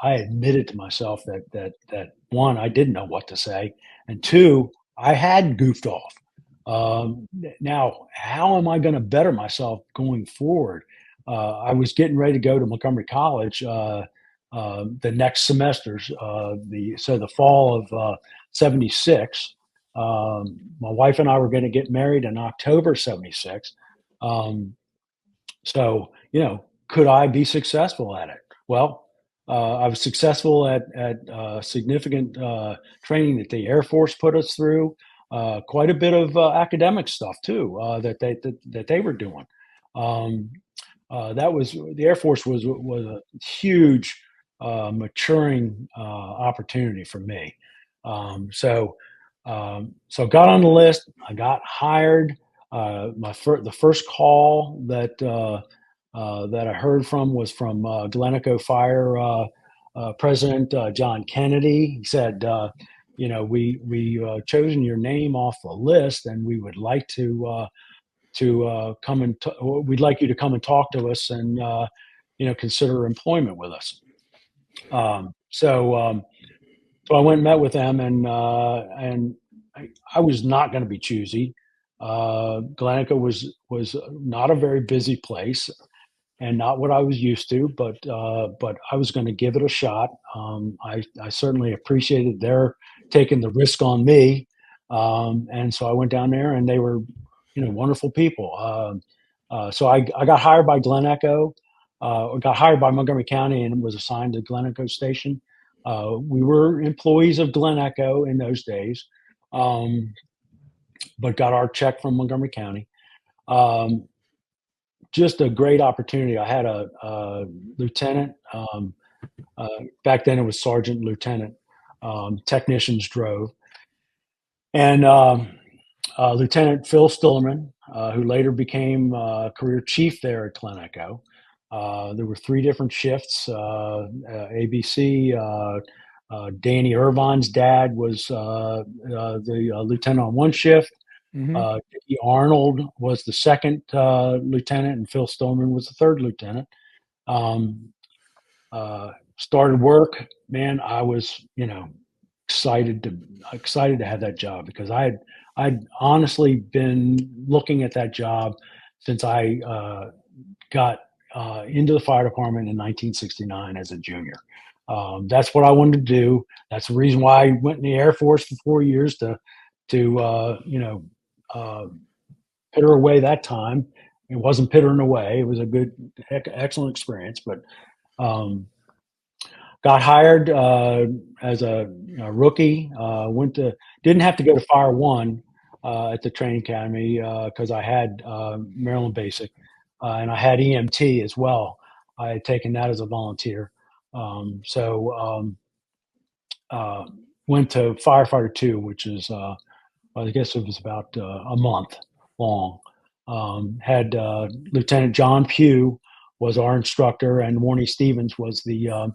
admitted to myself that one, I didn't know what to say, and two, I had goofed off. Now, how am I going to better myself going forward? I was getting ready to go to Montgomery College the next semesters, the fall of '76. My wife and I were going to get married in October '76. Um, so, could I be successful at it? Well, I was successful at significant training that the Air Force put us through. Quite a bit of academic stuff too that they were doing. Um, that was the Air Force was a huge maturing opportunity for me. So so got on the list. I got hired. The first call that I heard from was from Glen Fire President John Kennedy. He said, we chosen your name off the list, and we would like to come and we'd like you to come and talk to us and consider employment with us. Um, so um, so I went and met with them, and I was not going to be choosy. Gleneco was not a very busy place and not what I was used to, but I was going to give it a shot. I certainly appreciated their taking the risk on me, and so I went down there, and they were, wonderful people. So I got hired by Glen Echo, got hired by Montgomery County, and was assigned to Glen Echo Station. We were employees of Glen Echo in those days, um, but got our check from Montgomery County. Um, just a great opportunity. I had a lieutenant. Back then, it was sergeant, lieutenant. Technicians drove, and Lieutenant Phil Stillerman, who later became career chief there at Glen Echo. There were three different shifts. ABC. Danny Irvine's dad was the lieutenant on one shift. Mhm. Dickie Arnold was the second lieutenant, and Phil Stillman was the third lieutenant. Um, Started work, man. I was, excited to have that job because I'd honestly been looking at that job since I got into the fire department in 1969 as a junior. That's what I wanted to do. That's the reason why I went in the Air Force for 4 years to uh, pitter away that time. It wasn't pittering away. It was a good, excellent experience. But um, got hired as a rookie. Didn't have to go to Fire One at the training academy because I had Maryland Basic and I had EMT as well. I had taken that as a volunteer. So went to Firefighter Two, which is I guess it was about a month long. Had Lieutenant John Pugh was our instructor, and Warnie Stevens was the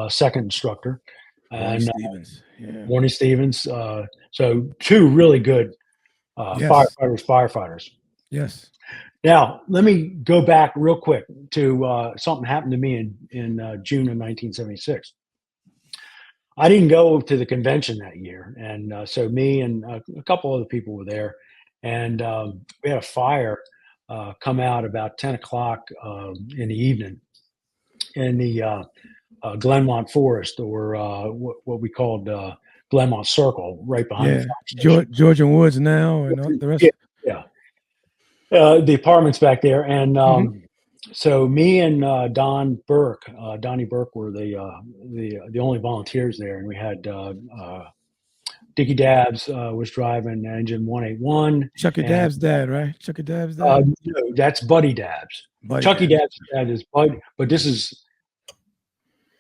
second instructor. And Stevens. Yeah. Warnie Stevens. So two really good Yes. firefighters. Yes. Now, let me go back real quick to something happened to me in June of 1976. I didn't go to the convention that year, and so me and a couple other people were there, and we had a fire come out about 10 o'clock in the evening in the Glenmont Forest, or what we called Glenmont Circle, right behind the fire station. Georgian Woods now, and the rest. Yeah. The apartments back there, and so me and Donnie Burke were the only volunteers there, and we had Dickie Dabbs was driving engine 181. Chucky Dabbs' dad, right? Chucky Dabbs' dad. No, that's Buddy Dabbs. Chucky Dabbs' dad is Bud, but this is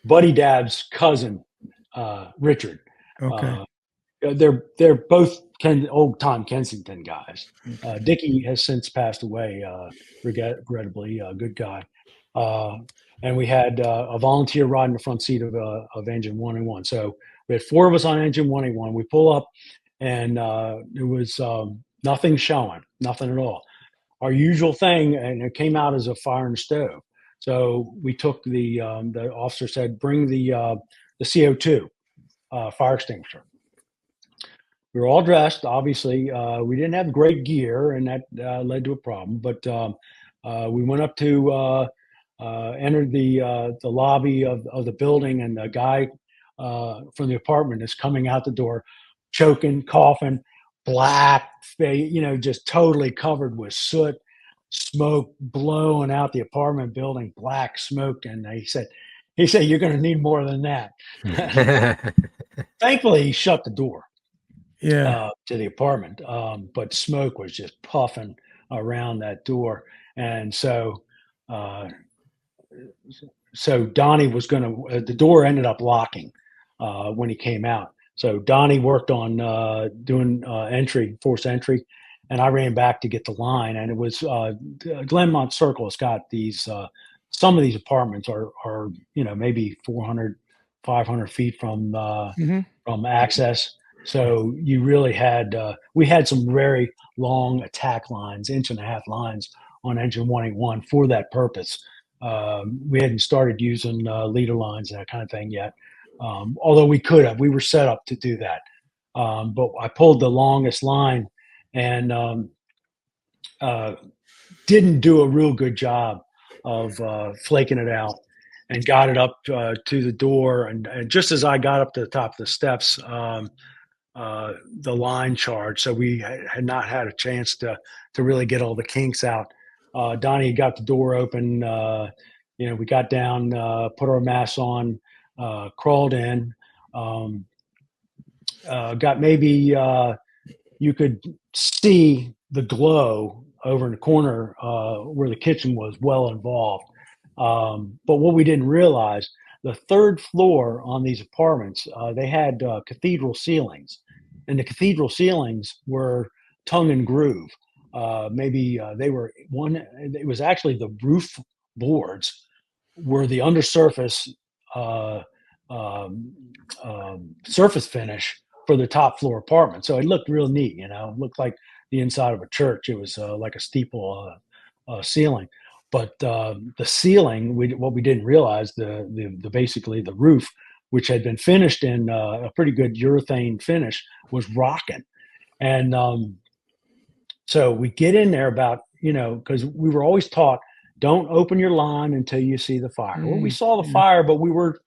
Buddy Dabbs' cousin, Richard. Okay. They're both old time Kensington guys. Dickie has since passed away, regrettably. Good guy. And we had a volunteer ride in the front seat of engine 181. So we had four of us on engine 181. We pull up, and there was nothing showing, nothing at all. Our usual thing, and it came out as a fire in the stove. So we took the officer said, bring the CO2 fire extinguisher. We were all dressed. Obviously, we didn't have great gear, and that led to a problem. But we went up to entered the lobby of the building, and the guy from the apartment is coming out the door, choking, coughing, black, just totally covered with soot, smoke blowing out the apartment building, black smoke. And he said, "You're going to need more than that." Thankfully, he shut the door. To the apartment, but smoke was just puffing around that door, and so Donnie was going to. The door ended up locking when he came out. So Donnie worked on doing forced entry, and I ran back to get the line. And it was Glenmont Circle has got these. Some of these apartments are maybe 400, 500 feet from access. So you really had, we had some very long attack lines, 1.5-inch lines on engine 181 for that purpose. We hadn't started using leader lines and that kind of thing yet. Although we could have, we were set up to do that. But I pulled the longest line and didn't do a real good job of flaking it out, and got it up to the door. And just as I got up to the top of the steps, the line charged, so we had not had a chance to really get all the kinks out. Donnie got the door open. We got down, put our masks on, crawled in. Got maybe you could see the glow over in the corner where the kitchen was well involved. But what we didn't realize, the third floor on these apartments, they had cathedral ceilings, and the cathedral ceilings were tongue and groove. They were it was actually the roof boards were the undersurface surface finish for the top floor apartment. So it looked real neat, it looked like the inside of a church. It was like a steeple ceiling. But the ceiling, what we didn't realize, basically the roof, which had been finished in a pretty good urethane finish, was rocking. And so we get in there about, because we were always taught, don't open your line until you see the fire. Well, we saw the fire, but we were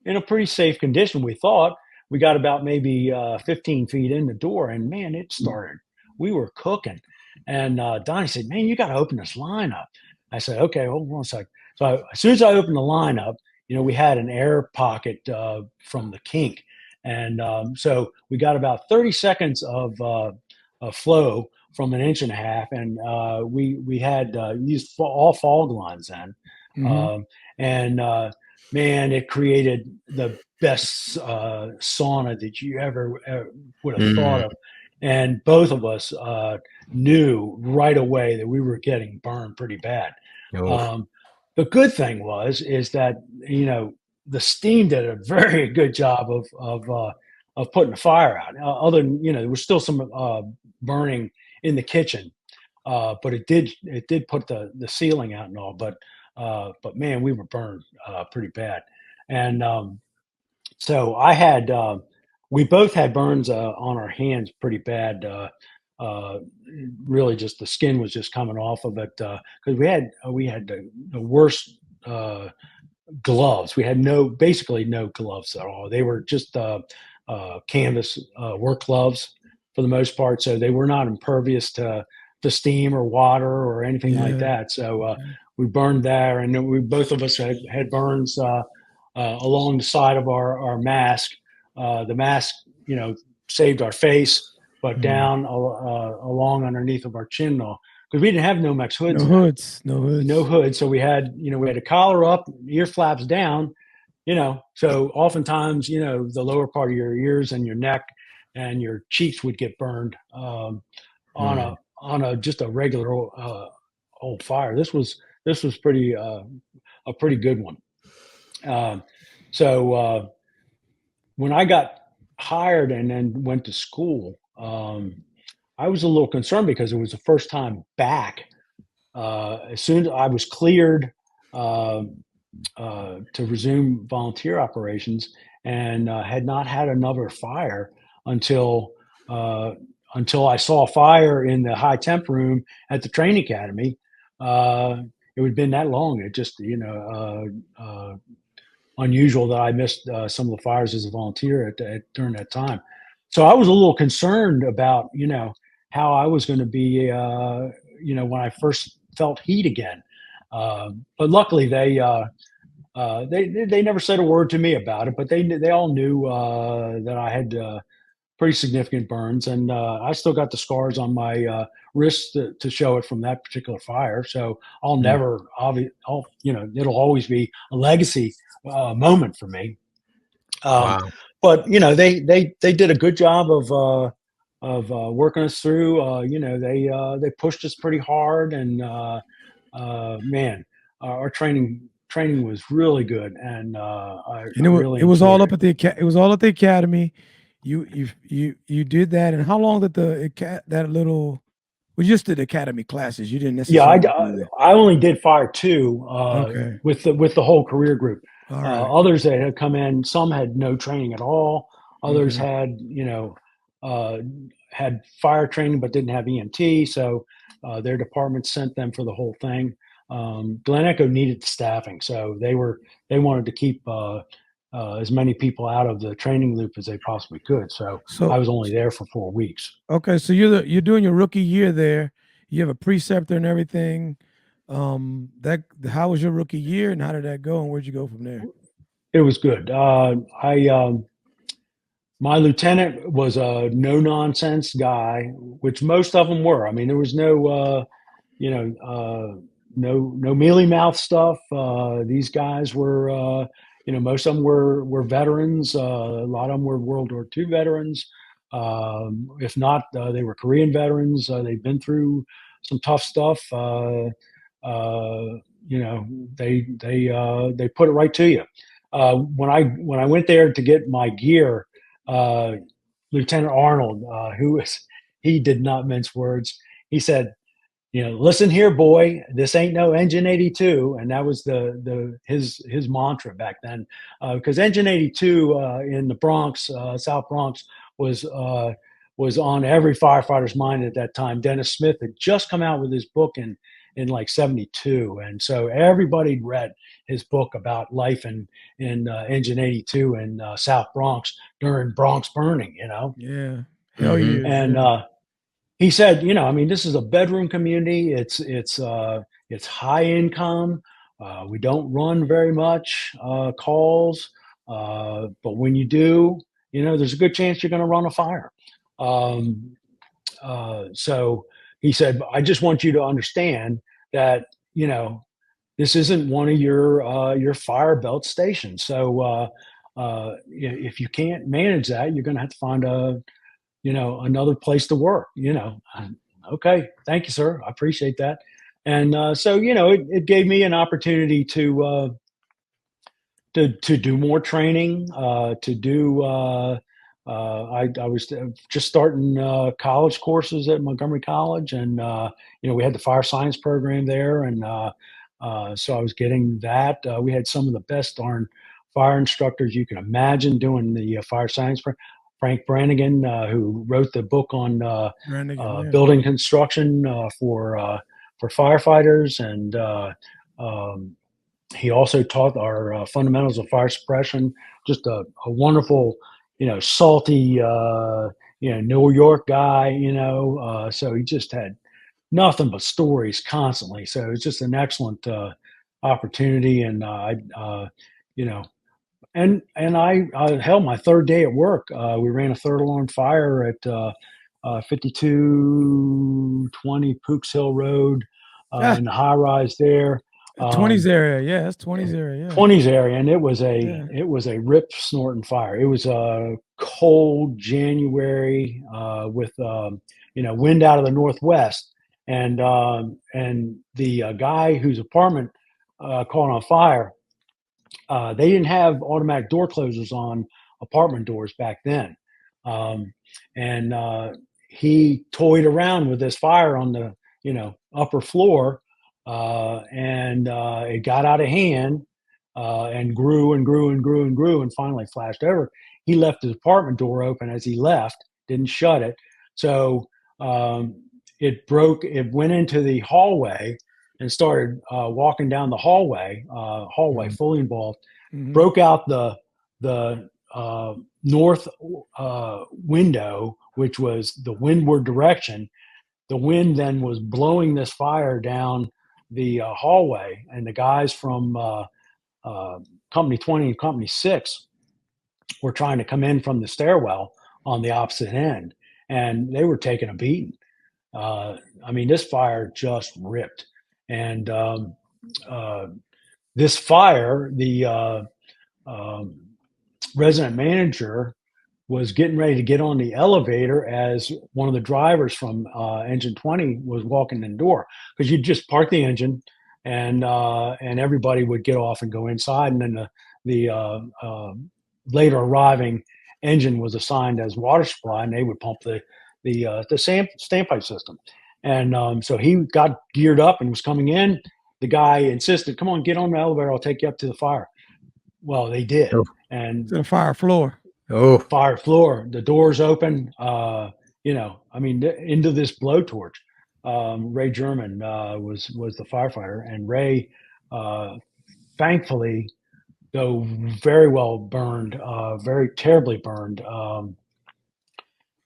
in a pretty safe condition. We thought we got about maybe 15 feet in the door, and man, it started. We were cooking. And Donnie said, "Man, you got to open this line up." I said, "Okay, hold on a second." So as soon as I opened the line up, we had an air pocket from the kink. And so we got about 30 seconds of flow from 1.5 inches, and we had used all fog lines then. Man, it created the best sauna that you ever would have thought of. And both of us knew right away that we were getting burned pretty bad. the good thing is that, the steam did a very good job of putting the fire out. Other than, there was still some burning in the kitchen, but it did put the ceiling out and all. But man, we were burned pretty bad. And so we both had burns on our hands pretty bad. Uh, Really, just the skin was just coming off of it, because we had the worst gloves. We had basically no gloves at all. They were just canvas work gloves for the most part, so they were not impervious to steam or water or anything like Yeah. that. So we burned there, and then both of us had burns along the side of our mask. The mask, saved our face, but Mm. down along underneath of our chin, because we didn't have Nomex hoods No then. hoods, no hoods. No hood. So we had a collar up, ear flaps down, so oftentimes, the lower part of your ears and your neck and your cheeks would get burned Mm. on a just a regular old fire. This was pretty a pretty good one. So when I got hired and then went to school, I was a little concerned because it was the first time back. As soon as I was cleared uh, to resume volunteer operations, and had not had another fire until uh, until I saw a fire in the high temp room at the training academy. It had been that long. It just unusual that I missed some of the fires as a volunteer during that time. So I was a little concerned about how I was going to be when I first felt heat again. But luckily they never said a word to me about it, but they all knew that I had pretty significant burns, and I still got the scars on my wrists to show it from that particular fire. So I'll Mm. never, it'll always be a legacy moment for me. Wow. But they did a good job of working us through. They pushed us pretty hard, and man, our training was really good, and And I really it was all enjoyed up it. at it was all at the academy. You did that, and how long did that little? We just did academy classes. You didn't Yeah, necessarily do that. I only did fire two Okay. with the whole career group. All right. Others that had come in, some had no training at all. Others Okay. had uh, had fire training but didn't have EMT, so their department sent them for the whole thing. Glen Echo needed the staffing, so they wanted to keep as many people out of the training loop as they possibly could. So I So was only there for 4 weeks. okay, so you're doing your rookie year there. You have a preceptor and everything. That how was your rookie year, and how did that go, and where'd you go from there? It was good. My lieutenant was a no nonsense guy, which most of them were. I mean, there was no mealy mouth stuff. These guys were, most of them were veterans. A lot of them were World War II veterans. If not, they were Korean veterans. They'd been through some tough stuff. They put it right to you. When I went there to get my gear, Lieutenant Arnold, he did not mince words. He said, listen here, boy, this ain't no Engine 82, and that was his mantra back then, because Engine 82 in the Bronx, South Bronx, was on every firefighter's mind at that time. Dennis Smith had just come out with his book in like 72, and so everybody read his book about life in Engine 82 in South Bronx during Bronx burning. Yeah, hell Hmm. yeah, And yeah. he said, I mean, this is a bedroom community. It's high income. We don't run very much calls, but when you do, there's a good chance you're going to run a fire. Um, so he said, I just want you to understand that this isn't one of your fire belt stations. So if you can't manage that, you're going to have to find another place to work. Okay, thank you, sir. I appreciate that. And so, it gave me an opportunity to do more training, to do. I was just starting college courses at Montgomery College, and we had the fire science program there, and so I was getting that. We had some of the best darn fire instructors you can imagine doing the fire science. Frank Brannigan, who wrote the book on Brannigan, yeah. building construction for firefighters, and he also taught our fundamentals of fire suppression. Just a wonderful, salty, New York guy. So he just had nothing but stories constantly. So it's just an excellent opportunity, and I held my third day at work. We ran a third alarm fire at 5220 Pooks Hill Road in the high rise there. 20s area, yeah, that's 20s area, yeah. 20s area, and it was a rip snorting fire. It was a cold January with wind out of the northwest, and the guy whose apartment caught on fire. They didn't have automatic door closers on apartment doors back then, and he toyed around with this fire on the upper floor. And it got out of hand and grew and grew and grew and grew and finally flashed over. He left his apartment door open as he left, didn't shut it. So it broke, it went into the hallway and started walking down the hallway, fully involved, broke out the north window, which was the windward direction. The wind then was blowing this fire down the hallway, and the guys from Company 20 and Company 6 were trying to come in from the stairwell on the opposite end, and they were taking a beating. This fire just ripped. And this fire, the resident manager was getting ready to get on the elevator as one of the drivers from engine 20 was walking in the door, because you'd just park the engine and everybody would get off and go inside, and then the later arriving engine was assigned as water supply, and they would pump the standpipe system. And so he got geared up and was coming in. The guy insisted, "Come on, get on the elevator. I'll take you up to the fire." Well, they did. Oh. And to the fire floor. Oh, fire floor, the doors open, into this blowtorch. Ray German was the firefighter, and Ray, thankfully, though very well burned, very terribly burned,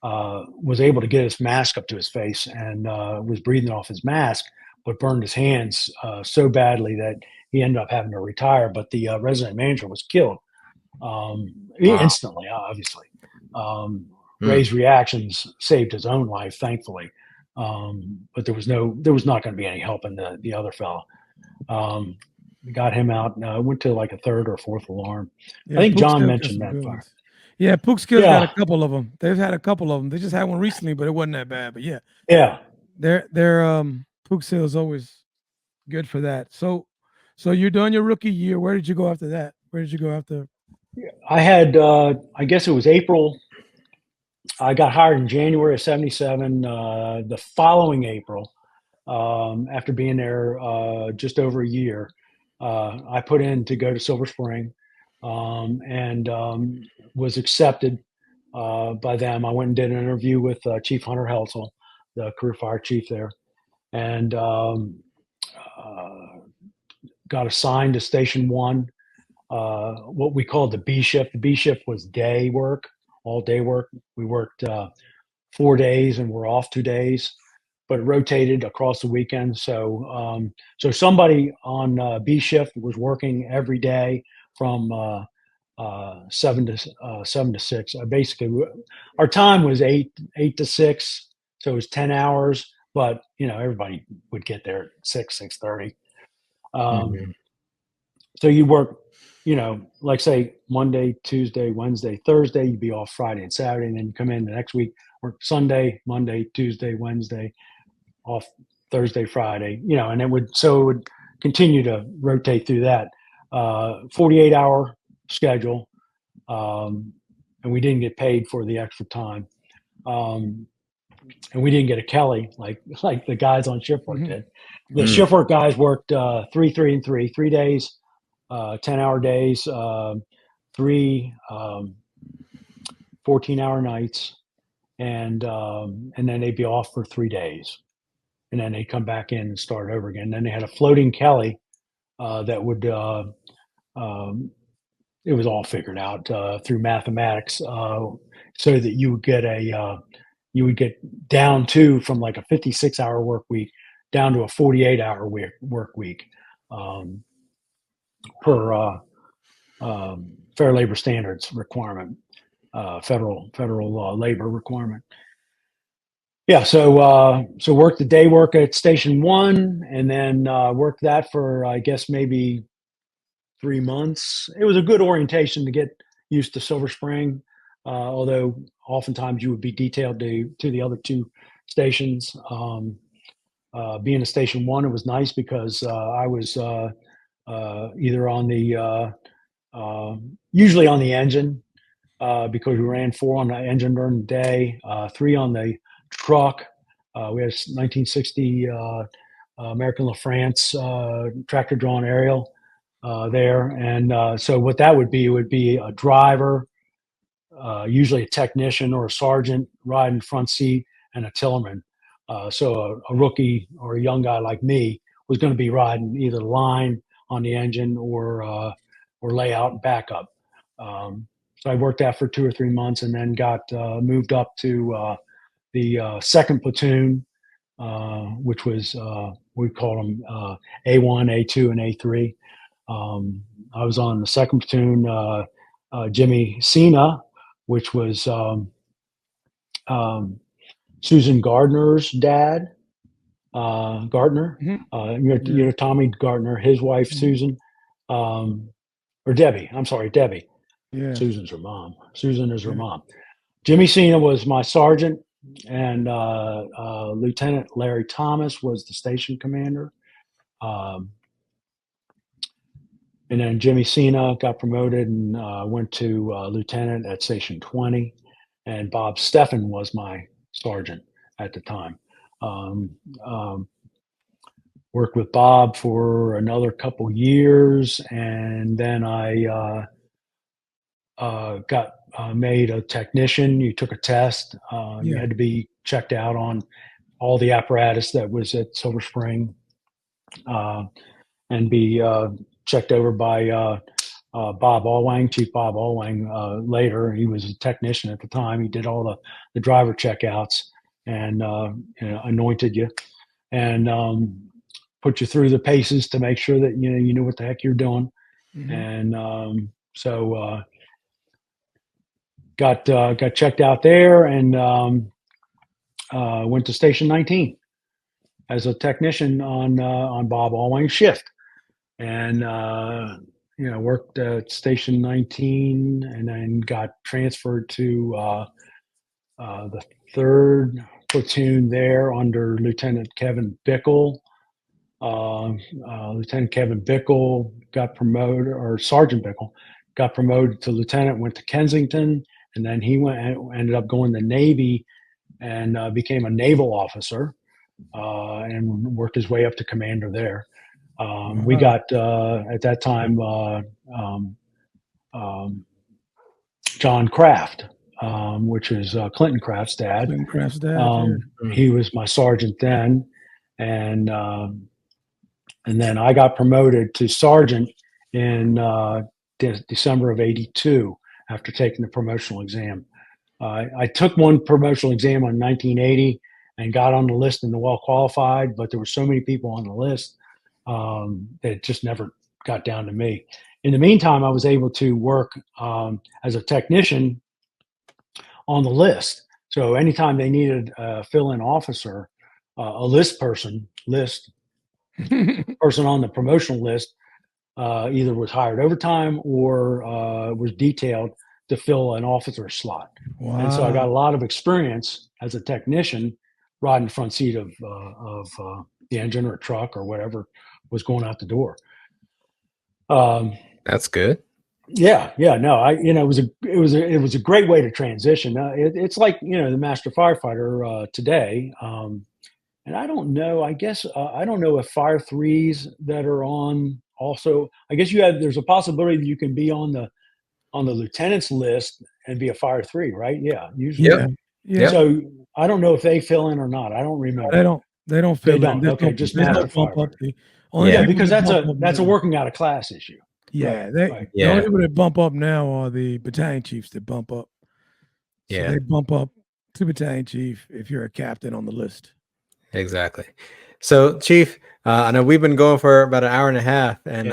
was able to get his mask up to his face and was breathing off his mask, but burned his hands so badly that he ended up having to retire. But the resident manager was killed. Instantly, obviously. Ray's reactions saved his own life, thankfully. But there was not going to be any help in the other fellow. We got him out. Went to like a third or fourth alarm. Yeah, I think John mentioned that fire. Yeah, Pookskill's got a couple of them. They've had a couple of them. They just had one recently, but it wasn't that bad. But yeah, their Pookskill is always good for that. So you're doing your rookie year. Where did you go after that? Where did you go after? I had, I guess it was April. I got hired in January of '77. The following April, after being there just over a year, I put in to go to Silver Spring, and was accepted by them. I went and did an interview with Chief Hunter Heltzel, the career fire chief there, and got assigned to Station 1. What we called the B shift. The B shift was day work, all day work. We worked 4 days and we're off 2 days, but it rotated across the weekend. So somebody on B shift was working every day from 7 to 6. Basically, our time was 8 to 6, so it was 10 hours. But everybody would get there at 6:30. So you work, like say Monday, Tuesday, Wednesday, Thursday, you'd be off Friday and Saturday, and then you come in the next week, work Sunday, Monday, Tuesday, Wednesday, off Thursday, Friday, and it would continue to rotate through that 48-hour schedule, and we didn't get paid for the extra time, and we didn't get a Kelly like the guys on shift work did. The shift work guys worked 3, 3, and 3 days, 10-hour days, 3 14-hour nights, and then they'd be off for 3 days, and then they'd come back in and start over again. Then they had a floating Kelly that would it was all figured out through mathematics, so that you would get down to from like a 56-hour work week down to a 48-hour work week per Fair Labor Standards requirement, federal labor requirement. Yeah, so worked the day work at Station 1, and then worked that for, I guess, maybe 3 months. It was a good orientation to get used to Silver Spring, although oftentimes you would be detailed to the other 2 stations. Being a Station 1, it was nice because I was either on the usually on the engine, because we ran 4 on the engine during the day, 3 on the truck. We had a 1960 American LaFrance tractor drawn aerial there, and so what that would be a driver, usually a technician or a sergeant riding front seat, and a tillerman. So a rookie or a young guy like me was going to be riding either line on the engine or layout and backup. So I worked that for 2 or 3 months, and then got moved up to the 2nd platoon, which was we call them A1, A2, and A3. I was on the 2nd platoon. Jimmy Cena, which was Susan Gardner's dad, Gardner. Tommy Gardner, his wife Susan, or Debbie. I'm sorry, Debbie. Yeah. Susan's her mom. Susan is her mom. Jimmy Cena was my sergeant, and Lieutenant Larry Thomas was the station commander. And then Jimmy Cena got promoted and went to lieutenant at Station 20, and Bob Steffen was my sergeant at the time. Worked with Bob for another couple years, and then I got made a technician. You took a test. You had to be checked out on all the apparatus that was at Silver Spring, and be checked over by Bob Allwang, Chief Bob Allwang. Later, he was a technician at the time. He did all the driver checkouts and anointed you, and put you through the paces to make sure that you knew what the heck you're doing. And so got checked out there, and went to Station 19 as a technician on Bob Allwang's shift, and worked at Station 19, and then got transferred to the 3rd platoon there under Lieutenant Kevin Bickle. Lieutenant Kevin Bickle got promoted, or Sergeant Bickle got promoted to lieutenant, went to Kensington, and then he ended up going to the Navy and became a naval officer, and worked his way up to commander there. We got at that time John Kraft, which is Clinton Kraft's dad. Clinton Kraft's dad. He was my sergeant then, and then I got promoted to sergeant in December of '82 after taking the promotional exam. I took one promotional exam in 1980 and got on the list in the well qualified, but there were so many people on the list that it just never got down to me. In the meantime, I was able to work as a technician on the list. So anytime they needed a fill-in officer, a list person on the promotional list either was hired overtime or was detailed to fill an officer slot. Wow. And so I got a lot of experience as a technician riding the front seat of the engine or a truck or whatever was going out the door. That's good. Yeah, no, it was a great way to transition. It's like, the master firefighter today. And I don't know, I guess, I don't know if fire threes that are on also, I guess there's a possibility that you can be on the lieutenant's list and be a fire three, right? Yeah, usually. Yeah. Yeah. So I don't know if they fill in or not. I don't remember. They don't fill don't. in. There's Okay, no, just there's no master bump up. firefighter. The only Yeah, people because that that's bump a up now- working out of class issue. Yeah, Right. the only people that bump up now are the battalion chiefs that bump up. So Yeah. they bump up to battalion chief if you're a captain on the list. Exactly. So, Chief, I know we've been going for about an hour and a half, and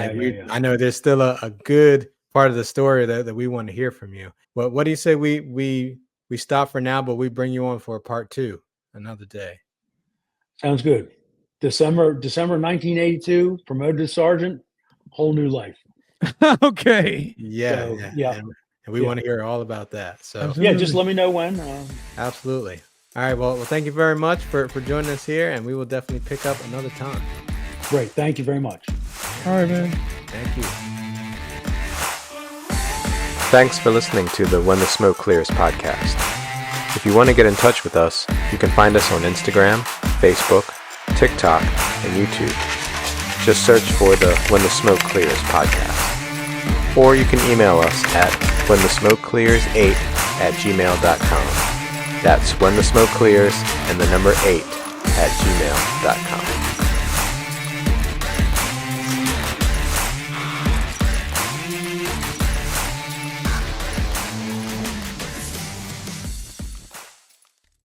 I know there's still a good part of the story that we want to hear from you. But what do you say we stop for now, but we bring you on for a part 2 another day? Sounds good. December 1982, promoted to sergeant, whole new life. Okay. Yeah, So, yeah. yeah. And we want to hear all about that. So Absolutely. Yeah, just let me know when. absolutely. All right. Well, thank you very much for joining us here, and we will definitely pick up another time. Great. Thank you very much. All right, man. Thank you. Thanks for listening to the When the Smoke Clears podcast. If you want to get in touch with us, you can find us on Instagram, Facebook, TikTok, and YouTube. Just search for the When the Smoke Clears podcast. Or you can email us at whenthesmokeclears8@gmail.com. That's when the smoke clears and the number 8 at gmail.com.